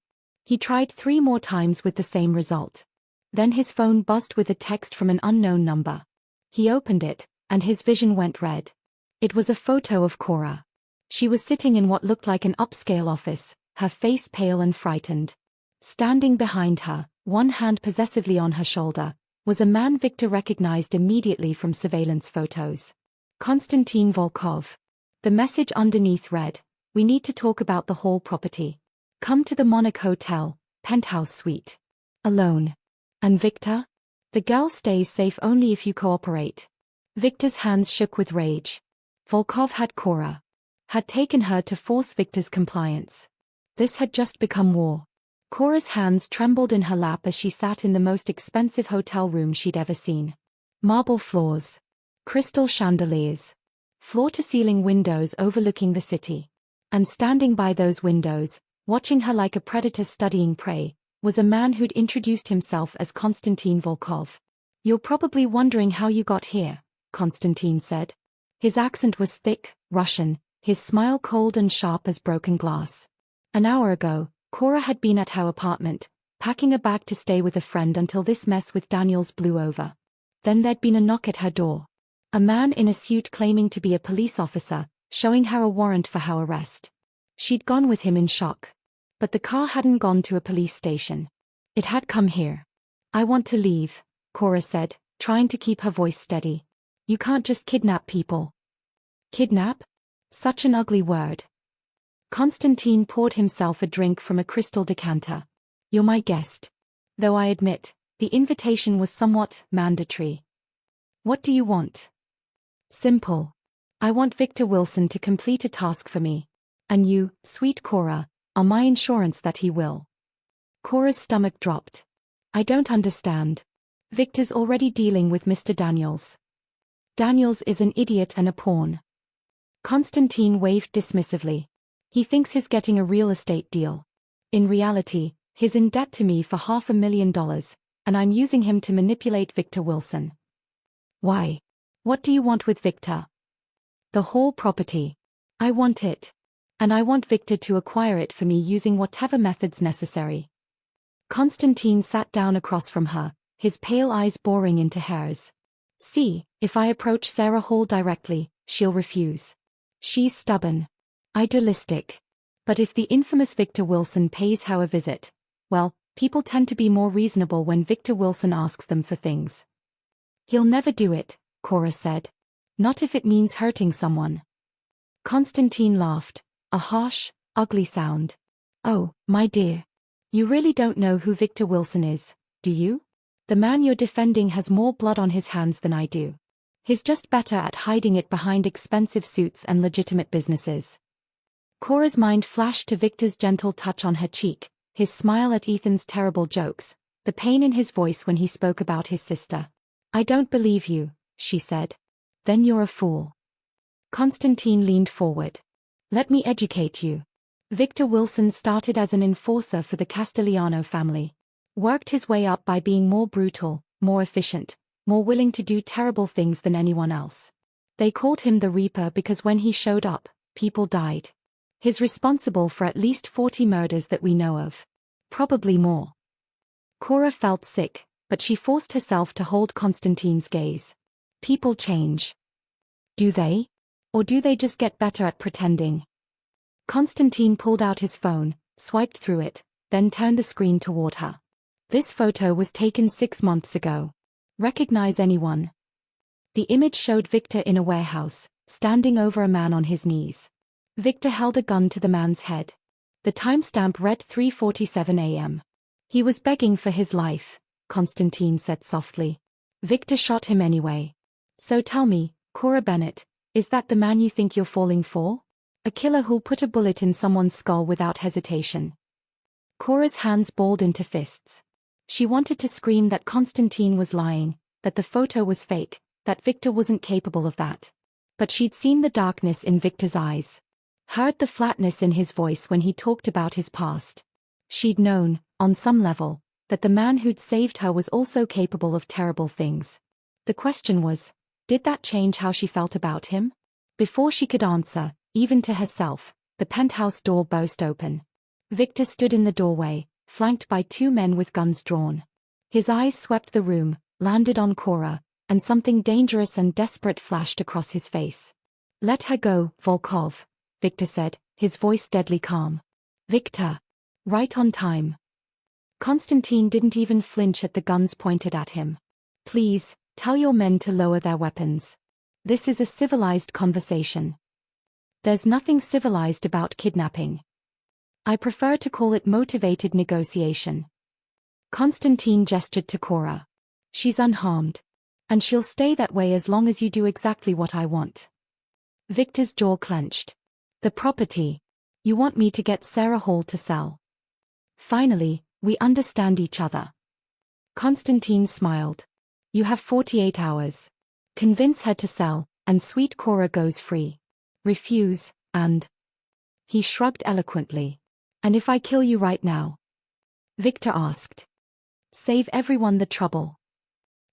He tried 3 more times with the same result. Then his phone buzzed with a text from an unknown number. He opened it, and his vision went red. It was a photo of Cora. She was sitting in what looked like an upscale office, her face pale and frightened. Standing behind her, one hand possessively on her shoulder, was a man Victor recognized immediately from surveillance photos. Konstantin Volkov. The message underneath read, "We need to talk about the Hall property. Come to the Monarch Hotel, penthouse suite. Alone." And Victor? The girl stays safe only if you cooperate. Victor's hands shook with rage. Volkov had Cora. Had taken her to force Victor's compliance. This had just become war. Cora's hands trembled in her lap as she sat in the most expensive hotel room she'd ever seen. Marble floors. Crystal chandeliers. Floor-to-ceiling windows overlooking the city. And standing by those windows, watching her like a predator studying prey, was a man who'd introduced himself as Konstantin Volkov. "You're probably wondering how you got here," Konstantin said. His accent was thick, Russian, his smile cold and sharp as broken glass. An hour ago, Cora had been at her apartment, packing a bag to stay with a friend until this mess with Daniels blew over. Then there'd been a knock at her door. A man in a suit claiming to be a police officer, showing her a warrant for her arrest. She'd gone with him in shock. But the car hadn't gone to a police station. It had come here. "I want to leave," Cora said, trying to keep her voice steady. "You can't just kidnap people." Kidnap? Such an ugly word. Konstantin poured himself a drink from a crystal decanter. "You're my guest. Though I admit, the invitation was somewhat mandatory. What do you want?" "Simple. I want Victor Wilson to complete a task for me. And you, sweet Cora, are my insurance that he will." Cora's stomach dropped. "I don't understand. Victor's already dealing with Mr. Daniels. Daniels is an idiot and a pawn." Konstantin waved dismissively. "He thinks he's getting a real estate deal. In reality, he's in debt to me for $500,000, and I'm using him to manipulate Victor Wilson." "Why? What do you want with Victor?" "The Hall property. I want it. And I want Victor to acquire it for me using whatever methods necessary." Konstantin sat down across from her, his pale eyes boring into hers. "See, if I approach Sarah Hall directly, she'll refuse. She's stubborn. Idealistic. But if the infamous Victor Wilson pays her a visit, well, people tend to be more reasonable when Victor Wilson asks them for things." "He'll never do it," Cora said. "Not if it means hurting someone." Konstantin laughed. A harsh, ugly sound. "Oh, my dear. You really don't know who Victor Wilson is, do you? The man you're defending has more blood on his hands than I do. He's just better at hiding it behind expensive suits and legitimate businesses." Cora's mind flashed to Victor's gentle touch on her cheek, his smile at Ethan's terrible jokes, the pain in his voice when he spoke about his sister. "I don't believe you," she said. "Then you're a fool." Konstantin leaned forward. "Let me educate you. Victor Wilson started as an enforcer for the Castellano family. Worked his way up by being more brutal, more efficient, more willing to do terrible things than anyone else. They called him the Reaper because when he showed up, people died. He's responsible for at least 40 murders that we know of. Probably more." Cora felt sick, but she forced herself to hold Konstantin's gaze. "People change. Do they? Or do they just get better at pretending?" Konstantin pulled out his phone, swiped through it, then turned the screen toward her. "This photo was taken 6 months ago. Recognize anyone?" The image showed Victor in a warehouse, standing over a man on his knees. Victor held a gun to the man's head. The timestamp read 3:47 a.m. He was begging for his life, Constantine said softly. Victor shot him anyway. So tell me, Cora Bennett, is that the man you think you're falling for? A killer who'll put a bullet in someone's skull without hesitation. Cora's hands balled into fists. She wanted to scream that Constantine was lying, that the photo was fake, that Victor wasn't capable of that. But she'd seen the darkness in Victor's eyes. Heard the flatness in his voice when he talked about his past. She'd known, on some level, that the man who'd saved her was also capable of terrible things. The question was, did that change how she felt about him? Before she could answer, even to herself, the penthouse door burst open. Victor stood in the doorway, flanked by two men with guns drawn. His eyes swept the room, landed on Cora, and something dangerous and desperate flashed across his face. Let her go, Volkov, Victor said, his voice deadly calm. Victor. Right on time. Constantine didn't even flinch at the guns pointed at him. Please, tell your men to lower their weapons. This is a civilized conversation. There's nothing civilized about kidnapping. I prefer to call it motivated negotiation. Constantine gestured to Cora. She's unharmed. And she'll stay that way as long as you do exactly what I want. Victor's jaw clenched. The property. You want me to get Sarah Hall to sell. Finally, we understand each other. Constantine smiled. You have 48 hours. Convince her to sell, and sweet Cora goes free. Refuse, and... He shrugged eloquently. And if I kill you right now? Victor asked. Save everyone the trouble.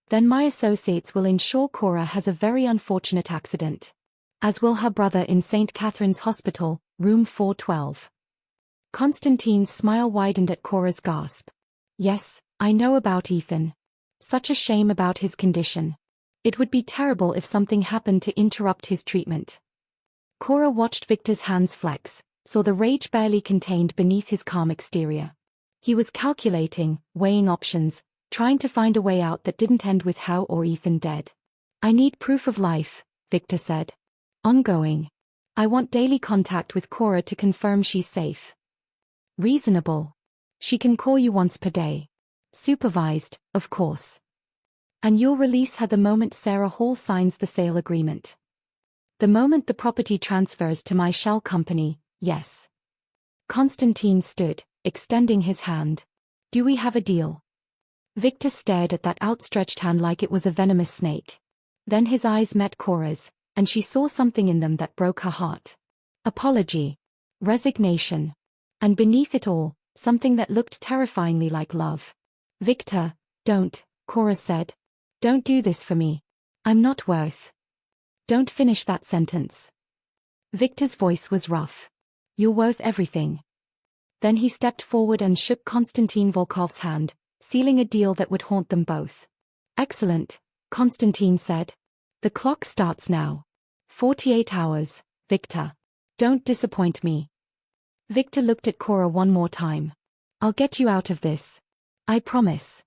Then my associates will ensure Cora has a very unfortunate accident. As will her brother in St. Catherine's Hospital, room 412. Constantine's smile widened at Cora's gasp. Yes, I know about Ethan. Such a shame about his condition. It would be terrible if something happened to interrupt his treatment. Cora watched Victor's hands flex, saw the rage barely contained beneath his calm exterior. He was calculating, weighing options, trying to find a way out that didn't end with her or Ethan dead. I need proof of life, Victor said. Ongoing. I want daily contact with Cora to confirm she's safe. Reasonable. She can call you once per day. Supervised, of course. And you'll release her the moment Sarah Hall signs the sale agreement. The moment the property transfers to my shell company, yes. Constantine stood, extending his hand. Do we have a deal? Victor stared at that outstretched hand like it was a venomous snake. Then his eyes met Cora's, and she saw something in them that broke her heart. Apology. Resignation. And beneath it all, something that looked terrifyingly like love. Victor, don't, Cora said. Don't do this for me. I'm not worth. Don't finish that sentence. Victor's voice was rough. You're worth everything. Then he stepped forward and shook Konstantin Volkov's hand, sealing a deal that would haunt them both. Excellent, Konstantin said. The clock starts now. 48 hours, Victor. Don't disappoint me. Victor looked at Cora one more time. I'll get you out of this. I promise.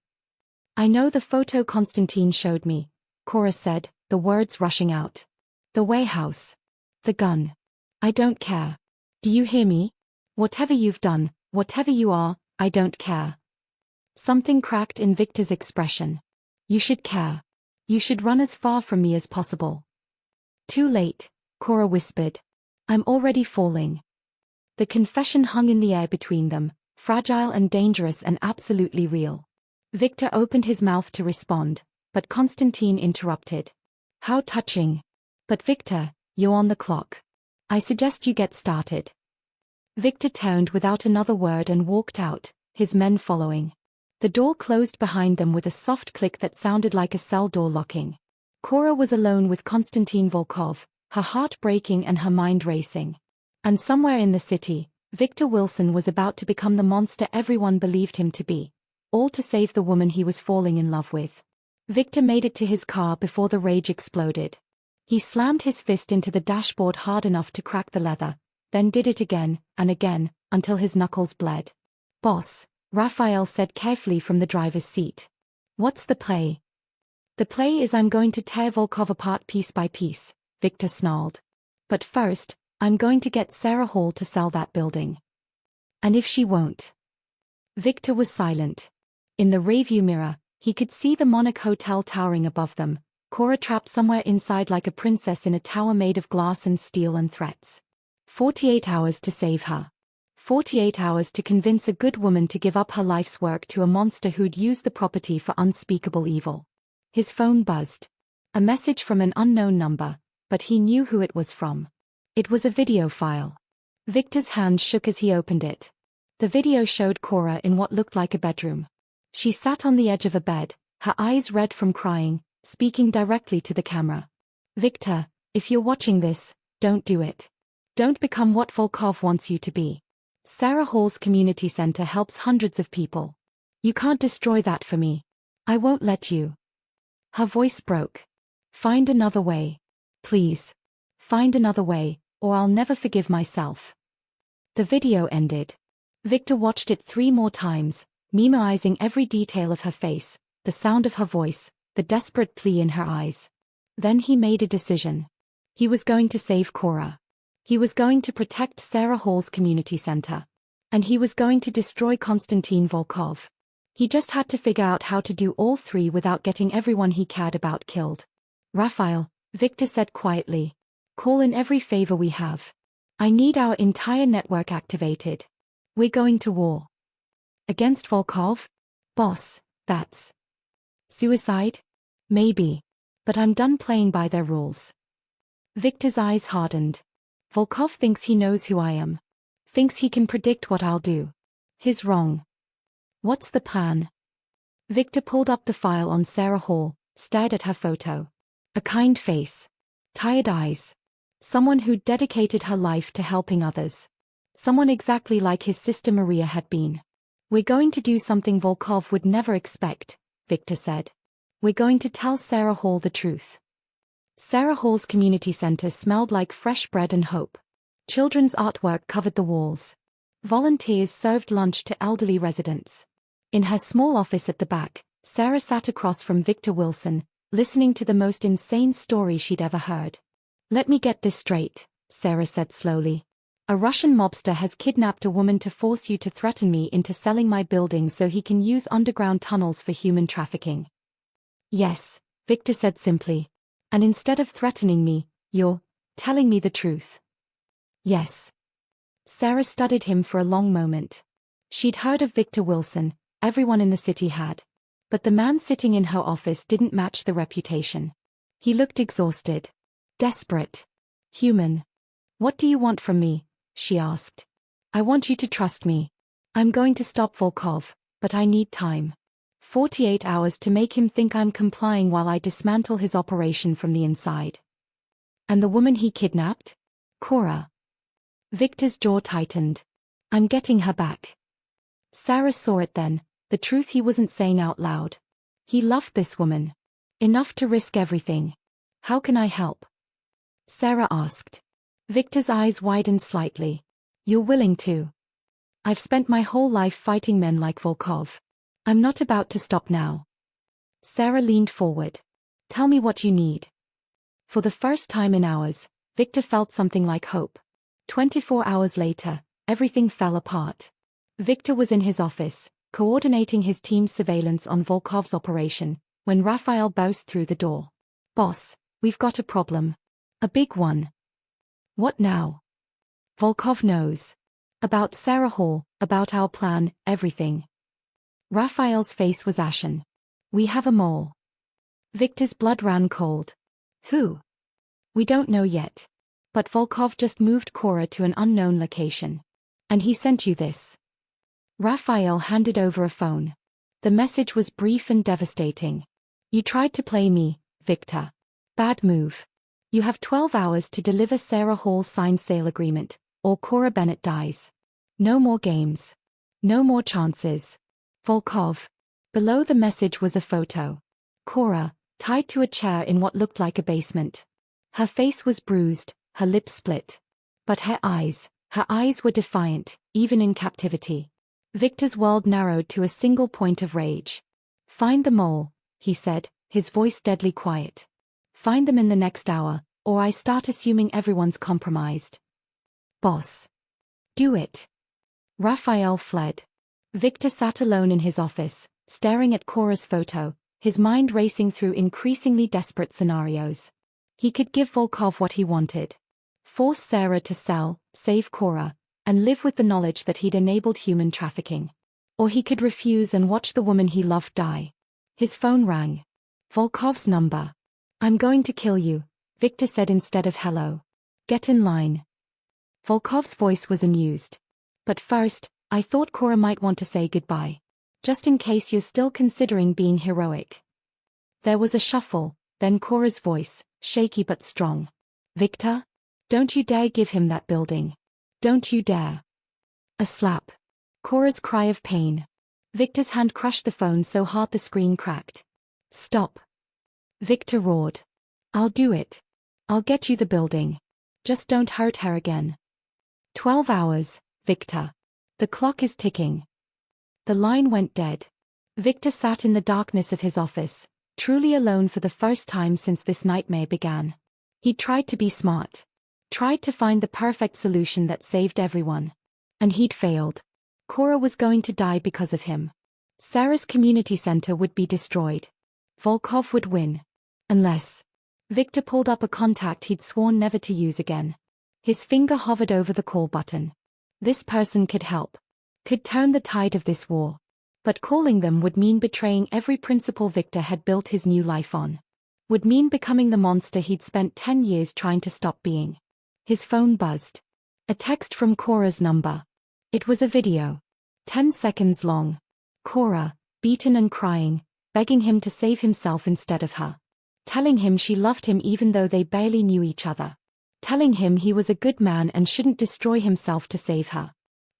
I know the photo Konstantin showed me, Cora said, the words rushing out. The warehouse. The gun. I don't care. Do you hear me? Whatever you've done, whatever you are, I don't care. Something cracked in Victor's expression. You should care. You should run as far from me as possible. Too late, Cora whispered. I'm already falling. The confession hung in the air between them, fragile and dangerous and absolutely real. Victor opened his mouth to respond, but Konstantin interrupted. How touching. But Victor, you're on the clock. I suggest you get started. Victor turned without another word and walked out, his men following. The door closed behind them with a soft click that sounded like a cell door locking. Cora was alone with Konstantin Volkov, her heart breaking and her mind racing. And somewhere in the city, Victor Wilson was about to become the monster everyone believed him to be. All to save the woman he was falling in love with. Victor made it to his car before the rage exploded. He slammed his fist into the dashboard hard enough to crack the leather, then did it again, and again, until his knuckles bled. Boss, Raphael said carefully from the driver's seat. What's the play? The play is I'm going to tear Volkov apart piece by piece, Victor snarled. But first, I'm going to get Sarah Hall to sell that building. And if she won't? Victor was silent. In the rearview mirror, he could see the Monarch Hotel towering above them, Cora trapped somewhere inside like a princess in a tower made of glass and steel and threats. 48 hours to save her. 48 hours to convince a good woman to give up her life's work to a monster who'd used the property for unspeakable evil. His phone buzzed. A message from an unknown number, but he knew who it was from. It was a video file. Victor's hand shook as he opened it. The video showed Cora in what looked like a bedroom. She sat on the edge of a bed, her eyes red from crying, speaking directly to the camera. Victor, if you're watching this, don't do it. Don't become what Volkov wants you to be. Sarah Hall's community center helps hundreds of people. You can't destroy that for me. I won't let you. Her voice broke. Find another way. Please. Find another way, or I'll never forgive myself. The video ended. Victor watched it 3 more times, memorizing every detail of her face, the sound of her voice, the desperate plea in her eyes. Then he made a decision. He was going to save Cora. He was going to protect Sarah Hall's community center. And he was going to destroy Konstantin Volkov. He just had to figure out how to do all 3 without getting everyone he cared about killed. Raphael, Victor said quietly. Call in every favor we have. I need our entire network activated. We're going to war. Against Volkov? Boss, that's suicide? Maybe. But I'm done playing by their rules. Victor's eyes hardened. Volkov thinks he knows who I am. Thinks he can predict what I'll do. He's wrong. What's the plan? Victor pulled up the file on Sarah Hall, stared at her photo. A kind face. Tired eyes. Someone who'd dedicated her life to helping others. Someone exactly like his sister Maria had been. We're going to do something Volkov would never expect, Victor said. We're going to tell Sarah Hall the truth. Sarah Hall's community center smelled like fresh bread and hope. Children's artwork covered the walls. Volunteers served lunch to elderly residents. In her small office at the back, Sarah sat across from Victor Wilson, listening to the most insane story she'd ever heard. Let me get this straight, Sarah said slowly. A Russian mobster has kidnapped a woman to force you to threaten me into selling my building so he can use underground tunnels for human trafficking. Yes, Victor said simply. And instead of threatening me, you're telling me the truth. Yes. Sarah studied him for a long moment. She'd heard of Victor Wilson, everyone in the city had. But the man sitting in her office didn't match the reputation. He looked exhausted. Desperate. Human. What do you want from me? She asked. I want you to trust me. I'm going to stop Volkov, but I need time. 48 hours to make him think I'm complying while I dismantle his operation from the inside. And the woman he kidnapped? Cora. Victor's jaw tightened. I'm getting her back. Sarah saw it then, the truth he wasn't saying out loud. He loved this woman. Enough to risk everything. How can I help? Sarah asked. Victor's eyes widened slightly. You're willing to. I've spent my whole life fighting men like Volkov. I'm not about to stop now. Sarah leaned forward. Tell me what you need. For the first time in hours, Victor felt something like hope. 24 hours later, everything fell apart. Victor was in his office, coordinating his team's surveillance on Volkov's operation, when Raphael burst through the door. Boss, we've got a problem. A big one. What now? Volkov knows. About Sarah Hall, about our plan, everything. Raphael's face was ashen. We have a mole. Victor's blood ran cold. Who? We don't know yet. But Volkov just moved Cora to an unknown location. And he sent you this. Raphael handed over a phone. The message was brief and devastating. You tried to play me, Victor. Bad move. You have 12 hours to deliver Sarah Hall's signed sale agreement, or Cora Bennett dies. No more games. No more chances. Volkov. Below the message was a photo. Cora, tied to a chair in what looked like a basement. Her face was bruised, her lips split. But her eyes were defiant, even in captivity. Victor's world narrowed to a single point of rage. Find the mole, he said, his voice deadly quiet. Find them in the next hour, or I start assuming everyone's compromised. Boss. Do it. Raphael fled. Victor sat alone in his office, staring at Cora's photo, his mind racing through increasingly desperate scenarios. He could give Volkov what he wanted. Force Sarah to sell, save Cora, and live with the knowledge that he'd enabled human trafficking. Or he could refuse and watch the woman he loved die. His phone rang. Volkov's number. "I'm going to kill you," Victor said instead of hello. "Get in line." Volkov's voice was amused. "But first, I thought Cora might want to say goodbye. Just in case you're still considering being heroic." There was a shuffle, then Cora's voice, shaky but strong. "Victor? Don't you dare give him that building. Don't you dare." A slap. Cora's cry of pain. Victor's hand crushed the phone so hard the screen cracked. "Stop." Victor roared. "I'll do it. I'll get you the building. Just don't hurt her again." 12 hours, Victor. The clock is ticking. The line went dead. Victor sat in the darkness of his office, truly alone for the first time since this nightmare began. He tried to be smart. Tried to find the perfect solution that saved everyone. And he'd failed. Cora was going to die because of him. Sarah's community center would be destroyed. Volkov would win. Unless. Victor pulled up a contact he'd sworn never to use again. His finger hovered over the call button. This person could help. Could turn the tide of this war. But calling them would mean betraying every principle Victor had built his new life on. Would mean becoming the monster he'd spent 10 years trying to stop being. His phone buzzed. A text from Cora's number. It was a video. 10 seconds long. Cora, beaten and crying, begging him to save himself instead of her. Telling him she loved him even though they barely knew each other. Telling him he was a good man and shouldn't destroy himself to save her.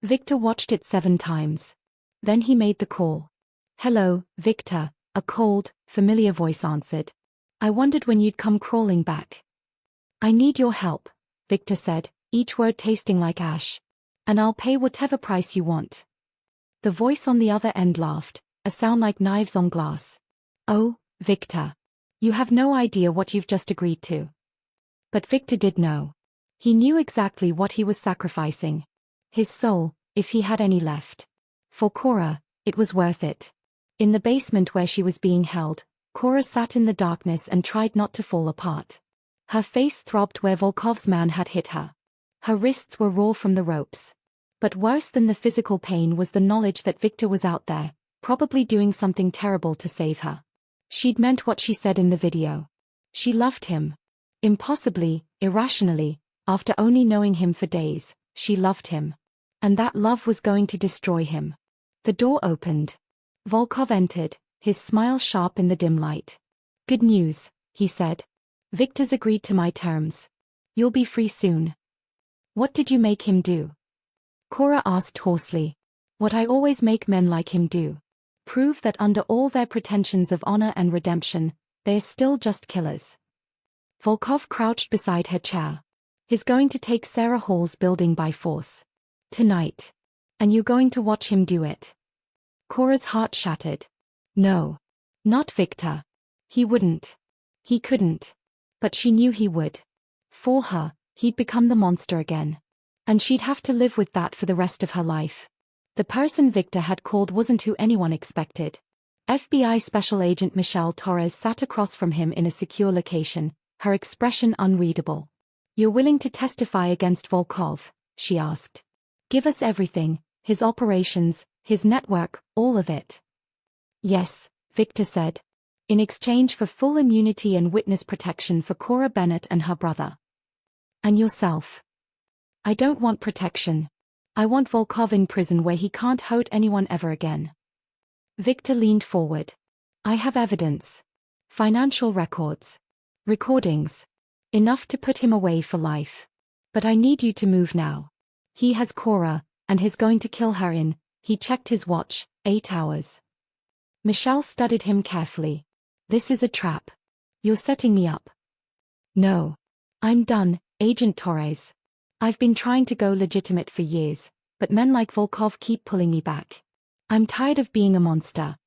Victor watched it 7 times. Then he made the call. "Hello, Victor," a cold, familiar voice answered. "I wondered when you'd come crawling back." "I need your help," Victor said, each word tasting like ash. "And I'll pay whatever price you want." The voice on the other end laughed, a sound like knives on glass. "Oh, Victor. You have no idea what you've just agreed to." But Victor did know. He knew exactly what he was sacrificing. His soul, if he had any left. For Cora, it was worth it. In the basement where she was being held, Cora sat in the darkness and tried not to fall apart. Her face throbbed where Volkov's man had hit her. Her wrists were raw from the ropes. But worse than the physical pain was the knowledge that Victor was out there, probably doing something terrible to save her. She'd meant what she said in the video. She loved him. Impossibly, irrationally, after only knowing him for days, she loved him. And that love was going to destroy him. The door opened. Volkov entered, his smile sharp in the dim light. "Good news," he said. "Victor's agreed to my terms. You'll be free soon." "What did you make him do?" Cora asked hoarsely. "What I always make men like him do. Prove that under all their pretensions of honor and redemption, they're still just killers." Volkov crouched beside her chair. "He's going to take Sarah Hall's building by force. Tonight. And you're going to watch him do it." Cora's heart shattered. No. Not Victor. He wouldn't. He couldn't. But she knew he would. For her, he'd become the monster again. And she'd have to live with that for the rest of her life. The person Victor had called wasn't who anyone expected. FBI Special Agent Michelle Torres sat across from him in a secure location, her expression unreadable. "You're willing to testify against Volkov?" she asked. "Give us everything, his operations, his network, all of it." "Yes," Victor said. "In exchange for full immunity and witness protection for Cora Bennett and her brother." "And yourself?" "I don't want protection. I want Volkov in prison where he can't hurt anyone ever again." Victor leaned forward. "I have evidence. Financial records. Recordings. Enough to put him away for life. But I need you to move now. He has Cora, and he's going to kill her in," he checked his watch, 8 hours. Michelle studied him carefully. "This is a trap. You're setting me up." "No. I'm done, Agent Torres. I've been trying to go legitimate for years, but men like Volkov keep pulling me back. I'm tired of being a monster."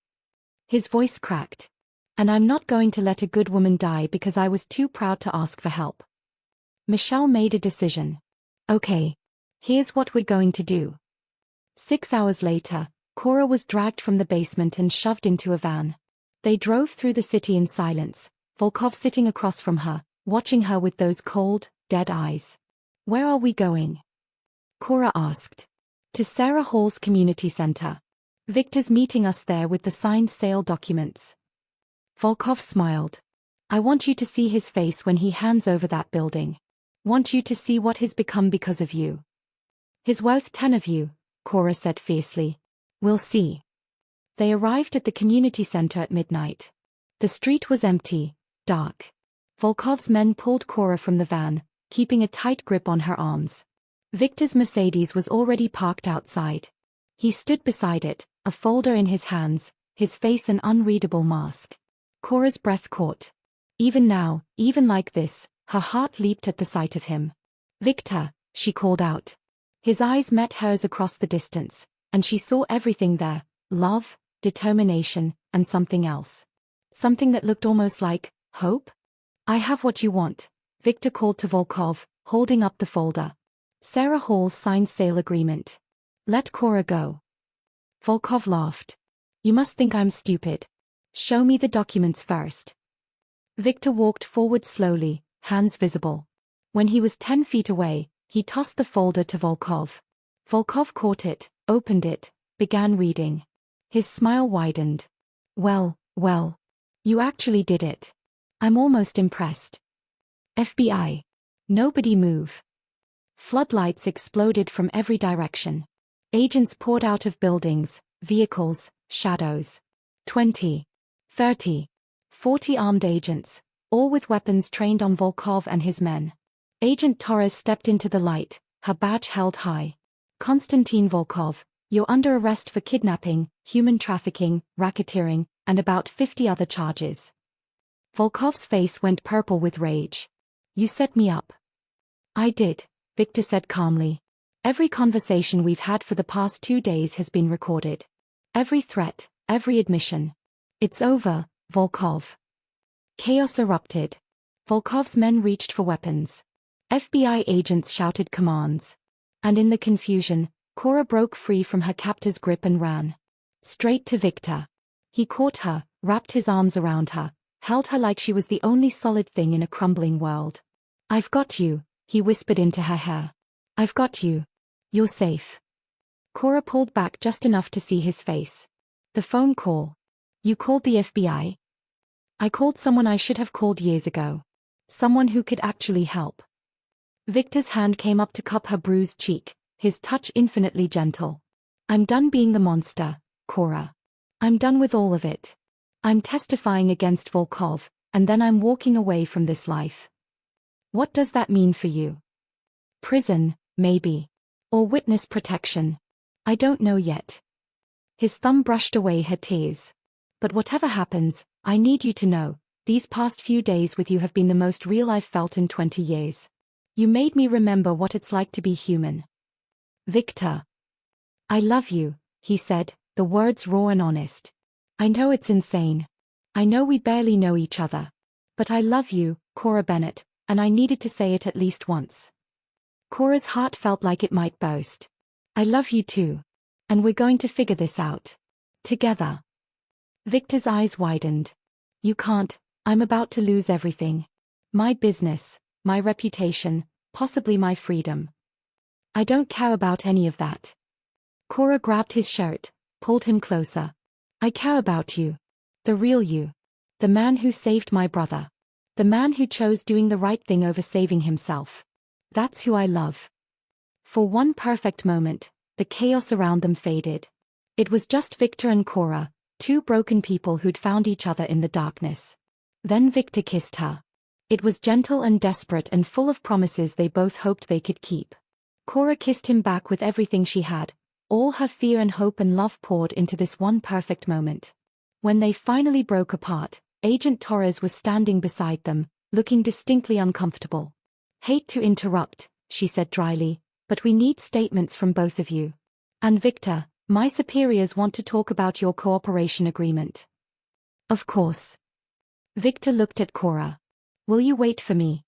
His voice cracked. "And I'm not going to let a good woman die because I was too proud to ask for help." Michelle made a decision. "Okay. Here's what we're going to do. 6 hours later, Cora was dragged from the basement and shoved into a van. They drove through the city in silence, Volkov sitting across from her, watching her with those cold, dead eyes. "Where are we going?" Cora asked. "To Sarah Hall's community center. Victor's meeting us there with the signed sale documents." Volkov smiled. "I want you to see his face when he hands over that building. Want you to see what he's become because of you." "He's worth 10 of you," Cora said fiercely. "We'll see." They arrived at the community center at midnight. The street was empty, dark. Volkov's men pulled Cora from the van, keeping a tight grip on her arms. Victor's Mercedes was already parked outside. He stood beside it, a folder in his hands, his face an unreadable mask. Cora's breath caught. Even now, even like this, her heart leaped at the sight of him. "Victor," she called out. His eyes met hers across the distance, and she saw everything there: love, determination, and something else. Something that looked almost like hope. "I have what you want," Victor called to Volkov, holding up the folder. "Sarah Hall's signed sale agreement. Let Cora go." Volkov laughed. "You must think I'm stupid. Show me the documents first." Victor walked forward slowly, hands visible. When he was 10 feet away, he tossed the folder to Volkov. Volkov caught it, opened it, began reading. His smile widened. Well, you actually did it. I'm almost impressed." "FBI. Nobody move." Floodlights exploded from every direction. Agents poured out of buildings, vehicles, shadows. 20, 30, 40 armed agents, all with weapons trained on Volkov and his men. Agent Torres stepped into the light, her badge held high. "Konstantin Volkov, you're under arrest for kidnapping, human trafficking, racketeering, and about 50 other charges." Volkov's face went purple with rage. "You set me up." "I did," Victor said calmly. "Every conversation we've had for the past 2 days has been recorded. Every threat, every admission. It's over, Volkov." Chaos erupted. Volkov's men reached for weapons. FBI agents shouted commands. And in the confusion, Cora broke free from her captor's grip and ran. Straight to Victor. He caught her, wrapped his arms around her, held her like she was the only solid thing in a crumbling world. "I've got you," he whispered into her hair. "I've got you. You're safe." Cora pulled back just enough to see his face. "The phone call. You called the FBI?" "I called someone I should have called years ago. Someone who could actually help." Victor's hand came up to cup her bruised cheek, his touch infinitely gentle. "I'm done being the monster, Cora. I'm done with all of it. I'm testifying against Volkov, and then I'm walking away from this life." "What does that mean for you?" "Prison, maybe. Or witness protection. I don't know yet." His thumb brushed away her tears. "But whatever happens, I need you to know, these past few days with you have been the most real I've felt in 20 years. You made me remember what it's like to be human." "Victor." "I love you," he said, the words raw and honest. "I know it's insane. I know we barely know each other. But I love you, Cora Bennett, and I needed to say it at least once." Cora's heart felt like it might burst. "I love you too. And we're going to figure this out. Together." Victor's eyes widened. "You can't. I'm about to lose everything. My business, my reputation, possibly my freedom. I don't care about any of that." Cora grabbed his shirt, pulled him closer. "I care about you. The real you. The man who saved my brother. The man who chose doing the right thing over saving himself. That's who I love." For one perfect moment, the chaos around them faded. It was just Victor and Cora, two broken people who'd found each other in the darkness. Then Victor kissed her. It was gentle and desperate and full of promises they both hoped they could keep. Cora kissed him back with everything she had. All her fear and hope and love poured into this one perfect moment. When they finally broke apart, Agent Torres was standing beside them, looking distinctly uncomfortable. "Hate to interrupt," she said dryly, "but we need statements from both of you. And Victor, my superiors want to talk about your cooperation agreement." "Of course." Victor looked at Cora. "Will you wait for me?"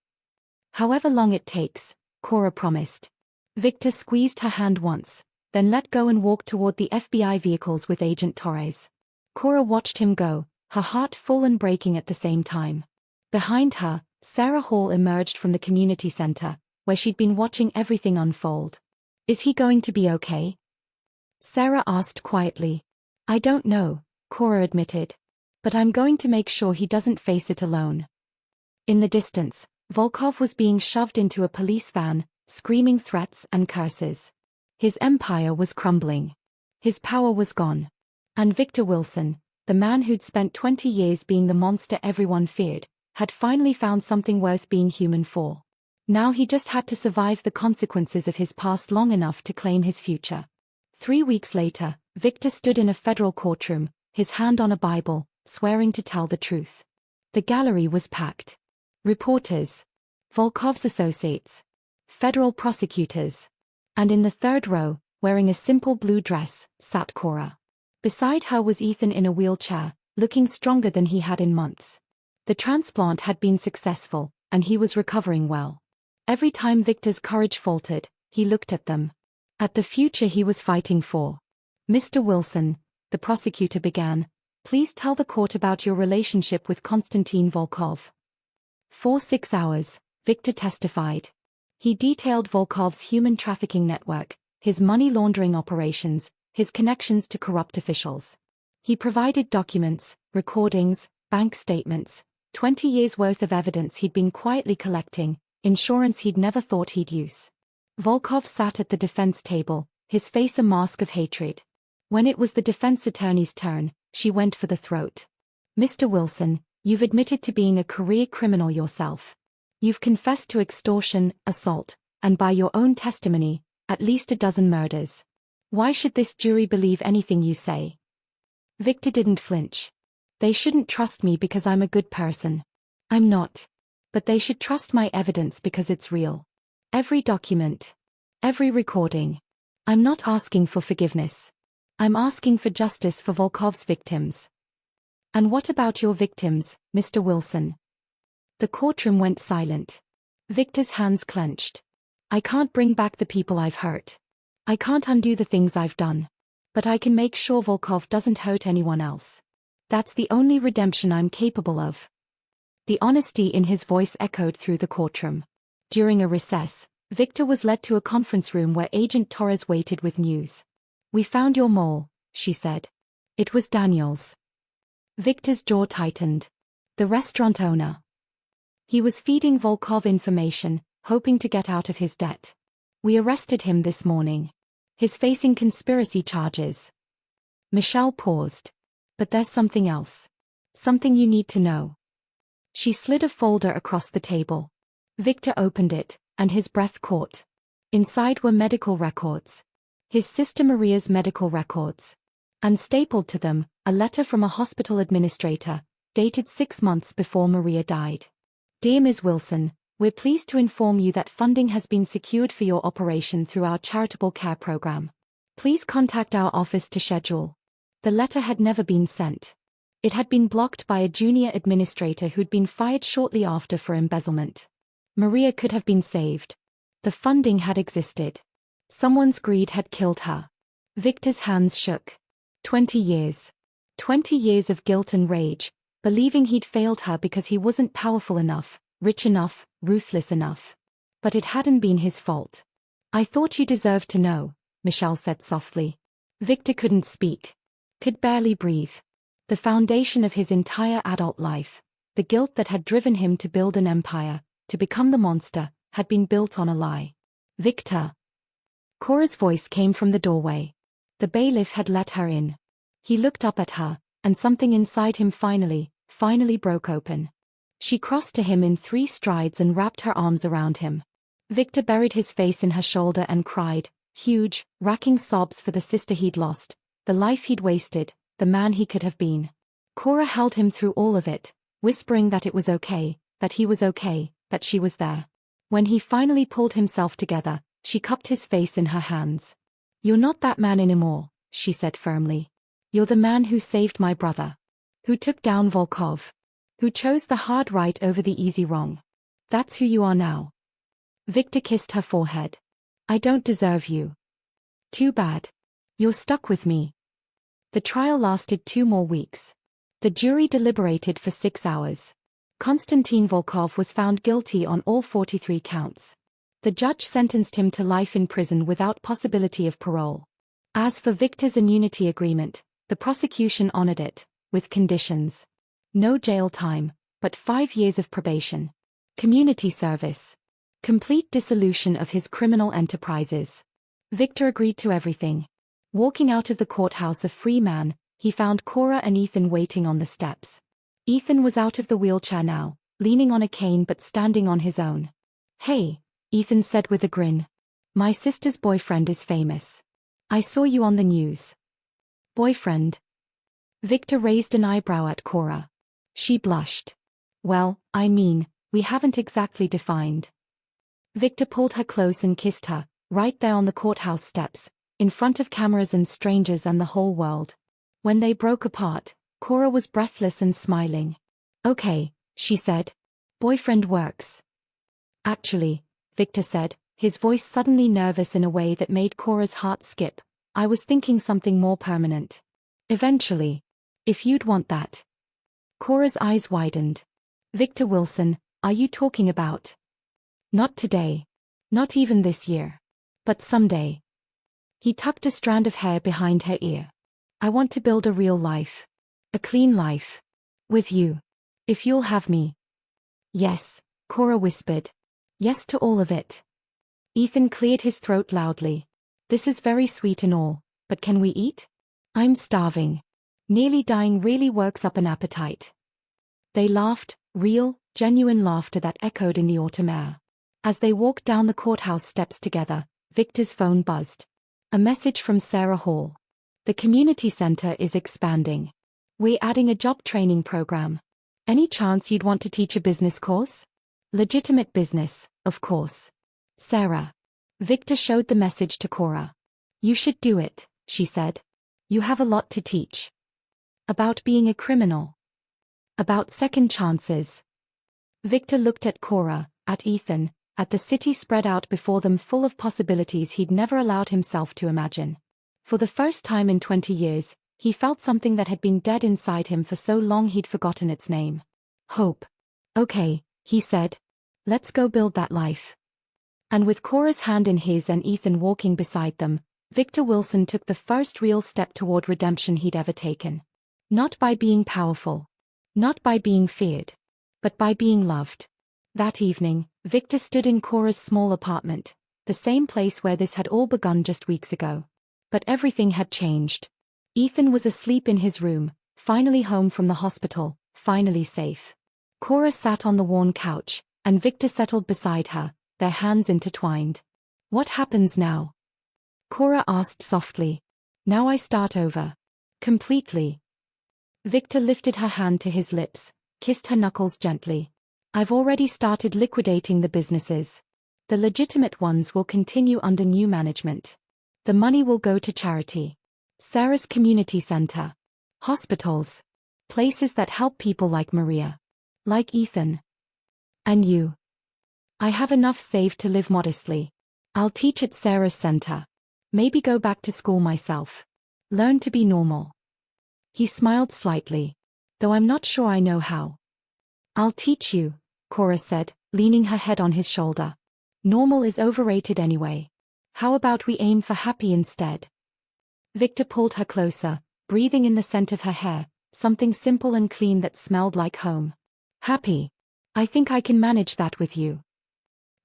"However long it takes," Cora promised. Victor squeezed her hand once, then let go and walked toward the FBI vehicles with Agent Torres. Cora watched him go, her heart full and breaking at the same time. Behind her, Sarah Hall emerged from the community center, where she'd been watching everything unfold. "Is he going to be okay?" Sarah asked quietly. "I don't know," Cora admitted. "But I'm going to make sure he doesn't face it alone." In the distance, Volkov was being shoved into a police van, screaming threats and curses. His empire was crumbling. His power was gone. And Victor Wilson, the man who'd spent 20 years being the monster everyone feared, had finally found something worth being human for. Now he just had to survive the consequences of his past long enough to claim his future. 3 weeks later, Victor stood in a federal courtroom, his hand on a Bible, swearing to tell the truth. The gallery was packed. Reporters, Volkov's associates, federal prosecutors. And in the third row, wearing a simple blue dress, sat Cora. Beside her was Ethan in a wheelchair, looking stronger than he had in months. The transplant had been successful, and he was recovering well. Every time Victor's courage faltered, he looked at them. At the future he was fighting for. "Mr. Wilson," the prosecutor began, "please tell the court about your relationship with Konstantin Volkov." For 6 hours, Victor testified. He detailed Volkov's human trafficking network, his money laundering operations, his connections to corrupt officials. He provided documents, recordings, bank statements, 20 years' worth of evidence he'd been quietly collecting, insurance he'd never thought he'd use. Volkov sat at the defense table, his face a mask of hatred. When it was the defense attorney's turn, she went for the throat. "Mr. Wilson, you've admitted to being a career criminal yourself. You've confessed to extortion, assault, and by your own testimony, at least a dozen murders. Why should this jury believe anything you say?" Victor didn't flinch. "They shouldn't trust me because I'm a good person. I'm not. But they should trust my evidence because it's real. Every document. Every recording. I'm not asking for forgiveness. I'm asking for justice for Volkov's victims." "And what about your victims, Mr. Wilson?" The courtroom went silent. Victor's hands clenched. "I can't bring back the people I've hurt. I can't undo the things I've done. But I can make sure Volkov doesn't hurt anyone else. That's the only redemption I'm capable of." The honesty in his voice echoed through the courtroom. During a recess, Victor was led to a conference room where Agent Torres waited with news. "We found your mole," she said. It was Daniel's. Victor's jaw tightened. The restaurant owner. He was feeding Volkov information, hoping to get out of his debt. "We arrested him this morning. He's facing conspiracy charges." Michelle paused. "But there's something else. Something you need to know." She slid a folder across the table. Victor opened it, and his breath caught. Inside were medical records. His sister Maria's medical records. And stapled to them, a letter from a hospital administrator, dated 6 months before Maria died. "Dear Ms. Wilson, we're pleased to inform you that funding has been secured for your operation through our charitable care program. Please contact our office to schedule." The letter had never been sent. It had been blocked by a junior administrator who'd been fired shortly after for embezzlement. Maria could have been saved. The funding had existed. Someone's greed had killed her. Victor's hands shook. 20 years. 20 years of guilt and rage, believing he'd failed her because he wasn't powerful enough, rich enough, ruthless enough. But it hadn't been his fault. "I thought you deserved to know," Michelle said softly. Victor couldn't speak. Could barely breathe. The foundation of his entire adult life, the guilt that had driven him to build an empire, to become the monster, had been built on a lie. "Victor." Cora's voice came from the doorway. The bailiff had let her in. He looked up at her, and something inside him finally broke open. She crossed to him in 3 strides and wrapped her arms around him. Victor buried his face in her shoulder and cried, huge, racking sobs for the sister he'd lost, the life he'd wasted, the man he could have been. Cora held him through all of it, whispering that it was okay, that he was okay, that she was there. When he finally pulled himself together, she cupped his face in her hands. "You're not that man anymore," she said firmly. "You're the man who saved my brother. Who took down Volkov. Who chose the hard right over the easy wrong. That's who you are now." Victor kissed her forehead. "I don't deserve you." Too bad. You're stuck with me. The trial lasted 2 more weeks. The jury deliberated for 6 hours. Konstantin Volkov was found guilty on all 43 counts. The judge sentenced him to life in prison without possibility of parole. As for Victor's immunity agreement, the prosecution honored it, with conditions. No jail time, but 5 years of probation. Community service. Complete dissolution of his criminal enterprises. Victor agreed to everything. Walking out of the courthouse a free man, he found Cora and Ethan waiting on the steps. Ethan was out of the wheelchair now, leaning on a cane but standing on his own. "Hey," Ethan said with a grin. "My sister's boyfriend is famous. I saw you on the news." "Boyfriend?" Victor raised an eyebrow at Cora. She blushed. "Well, I mean, we haven't exactly defined." Victor pulled her close and kissed her, right there on the courthouse steps, in front of cameras and strangers and the whole world. When they broke apart, Cora was breathless and smiling. "Okay," she said. "Boyfriend works." "Actually," Victor said, his voice suddenly nervous in a way that made Cora's heart skip, "I was thinking something more permanent. Eventually. If you'd want that." Cora's eyes widened. "Victor Wilson, are you talking about?" "Not today. Not even this year. But someday." He tucked a strand of hair behind her ear. "I want to build a real life. A clean life. With you. If you'll have me." "Yes," Cora whispered. "Yes to all of it." Ethan cleared his throat loudly. "This is very sweet and all, but can we eat? I'm starving. Nearly dying really works up an appetite." They laughed, real, genuine laughter that echoed in the autumn air. As they walked down the courthouse steps together, Victor's phone buzzed. A message from Sarah Hall. "The community center is expanding. We're adding a job training program. Any chance you'd want to teach a business course? Legitimate business, of course." "Sarah." Victor showed the message to Cora. "You should do it," she said. "You have a lot to teach. About being a criminal. About second chances." Victor looked at Cora, at Ethan, at the city spread out before them full of possibilities he'd never allowed himself to imagine. For the first time in 20 years, he felt something that had been dead inside him for so long he'd forgotten its name. Hope. "Okay," he said. "Let's go build that life." And with Cora's hand in his and Ethan walking beside them, Victor Wilson took the first real step toward redemption he'd ever taken. Not by being powerful. Not by being feared. But by being loved. That evening, Victor stood in Cora's small apartment, the same place where this had all begun just weeks ago. But everything had changed. Ethan was asleep in his room, finally home from the hospital, finally safe. Cora sat on the worn couch, and Victor settled beside her, their hands intertwined. "What happens now?" Cora asked softly. "Now I start over. Completely." Victor lifted her hand to his lips, kissed her knuckles gently. "I've already started liquidating the businesses. The legitimate ones will continue under new management. The money will go to charity. Sarah's community center. Hospitals. Places that help people like Maria. Like Ethan. And you. I have enough saved to live modestly. I'll teach at Sarah's center. Maybe go back to school myself. Learn to be normal." He smiled slightly. "Though I'm not sure I know how." "I'll teach you," Cora said, leaning her head on his shoulder. "Normal is overrated anyway. How about we aim for happy instead?" Victor pulled her closer, breathing in the scent of her hair, something simple and clean that smelled like home. "Happy. I think I can manage that with you."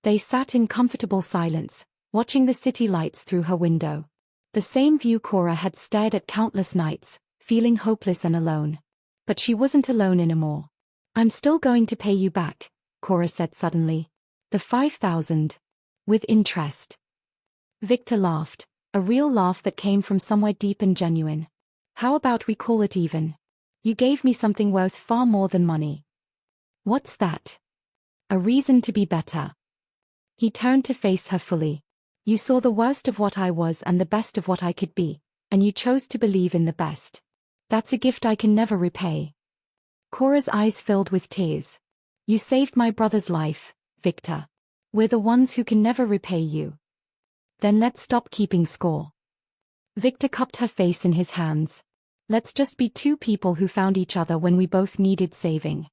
They sat in comfortable silence, watching the city lights through her window. The same view Cora had stared at countless nights, feeling hopeless and alone. But she wasn't alone anymore. "I'm still going to pay you back," Cora said suddenly. "The 5,000. With interest." Victor laughed, a real laugh that came from somewhere deep and genuine. "How about we call it even? You gave me something worth far more than money." "What's that?" "A reason to be better." He turned to face her fully. "You saw the worst of what I was and the best of what I could be, and you chose to believe in the best. That's a gift I can never repay." Cora's eyes filled with tears. "You saved my brother's life, Victor. We're the ones who can never repay you." "Then let's stop keeping score." Victor cupped her face in his hands. Let's just be two people who found each other when we both needed saving.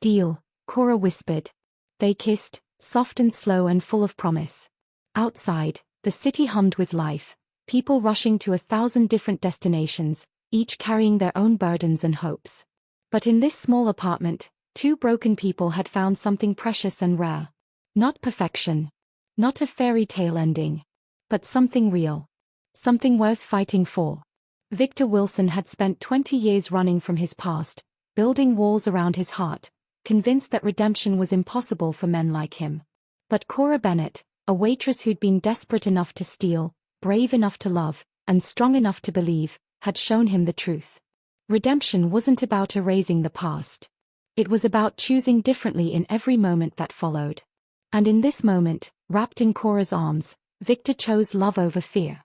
Deal, Cora whispered. They kissed, soft and slow and full of promise. Outside, the city hummed with life, people rushing to 1,000 different destinations, each carrying their own burdens and hopes. But in this small apartment, two broken people had found something precious and rare. Not perfection. Not a fairy tale ending. But something real. Something worth fighting for. Victor Wilson had spent 20 years running from his past, building walls around his heart, convinced that redemption was impossible for men like him. But Cora Bennett, a waitress who'd been desperate enough to steal, brave enough to love, and strong enough to believe, had shown him the truth. Redemption wasn't about erasing the past. It was about choosing differently in every moment that followed. And in this moment, wrapped in Cora's arms, Victor chose love over fear.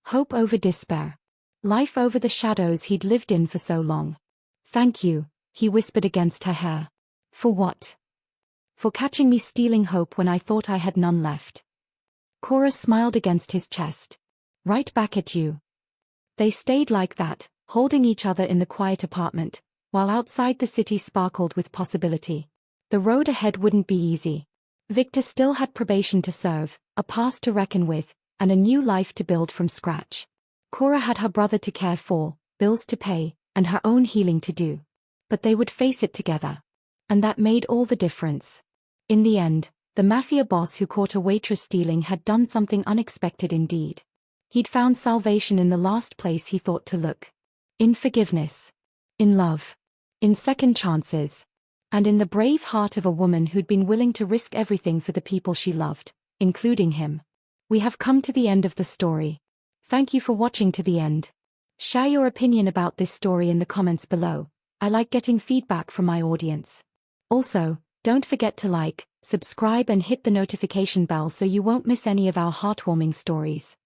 Hope over despair. Life over the shadows he'd lived in for so long. Thank you, he whispered against her hair. For what? For catching me stealing hope when I thought I had none left. Cora smiled against his chest. Right back at you. They stayed like that, holding each other in the quiet apartment, while outside the city sparkled with possibility. The road ahead wouldn't be easy. Victor still had probation to serve, a past to reckon with, and a new life to build from scratch. Cora had her brother to care for, bills to pay, and her own healing to do. But they would face it together. And that made all the difference. In the end, the Mafia boss who caught a waitress stealing had done something unexpected indeed. He'd found salvation in the last place he thought to look. In forgiveness. In love. In second chances. And in the brave heart of a woman who'd been willing to risk everything for the people she loved, including him. We have come to the end of the story. Thank you for watching to the end. Share your opinion about this story in the comments below. I like getting feedback from my audience. Also, don't forget to like, subscribe and hit the notification bell so you won't miss any of our heartwarming stories.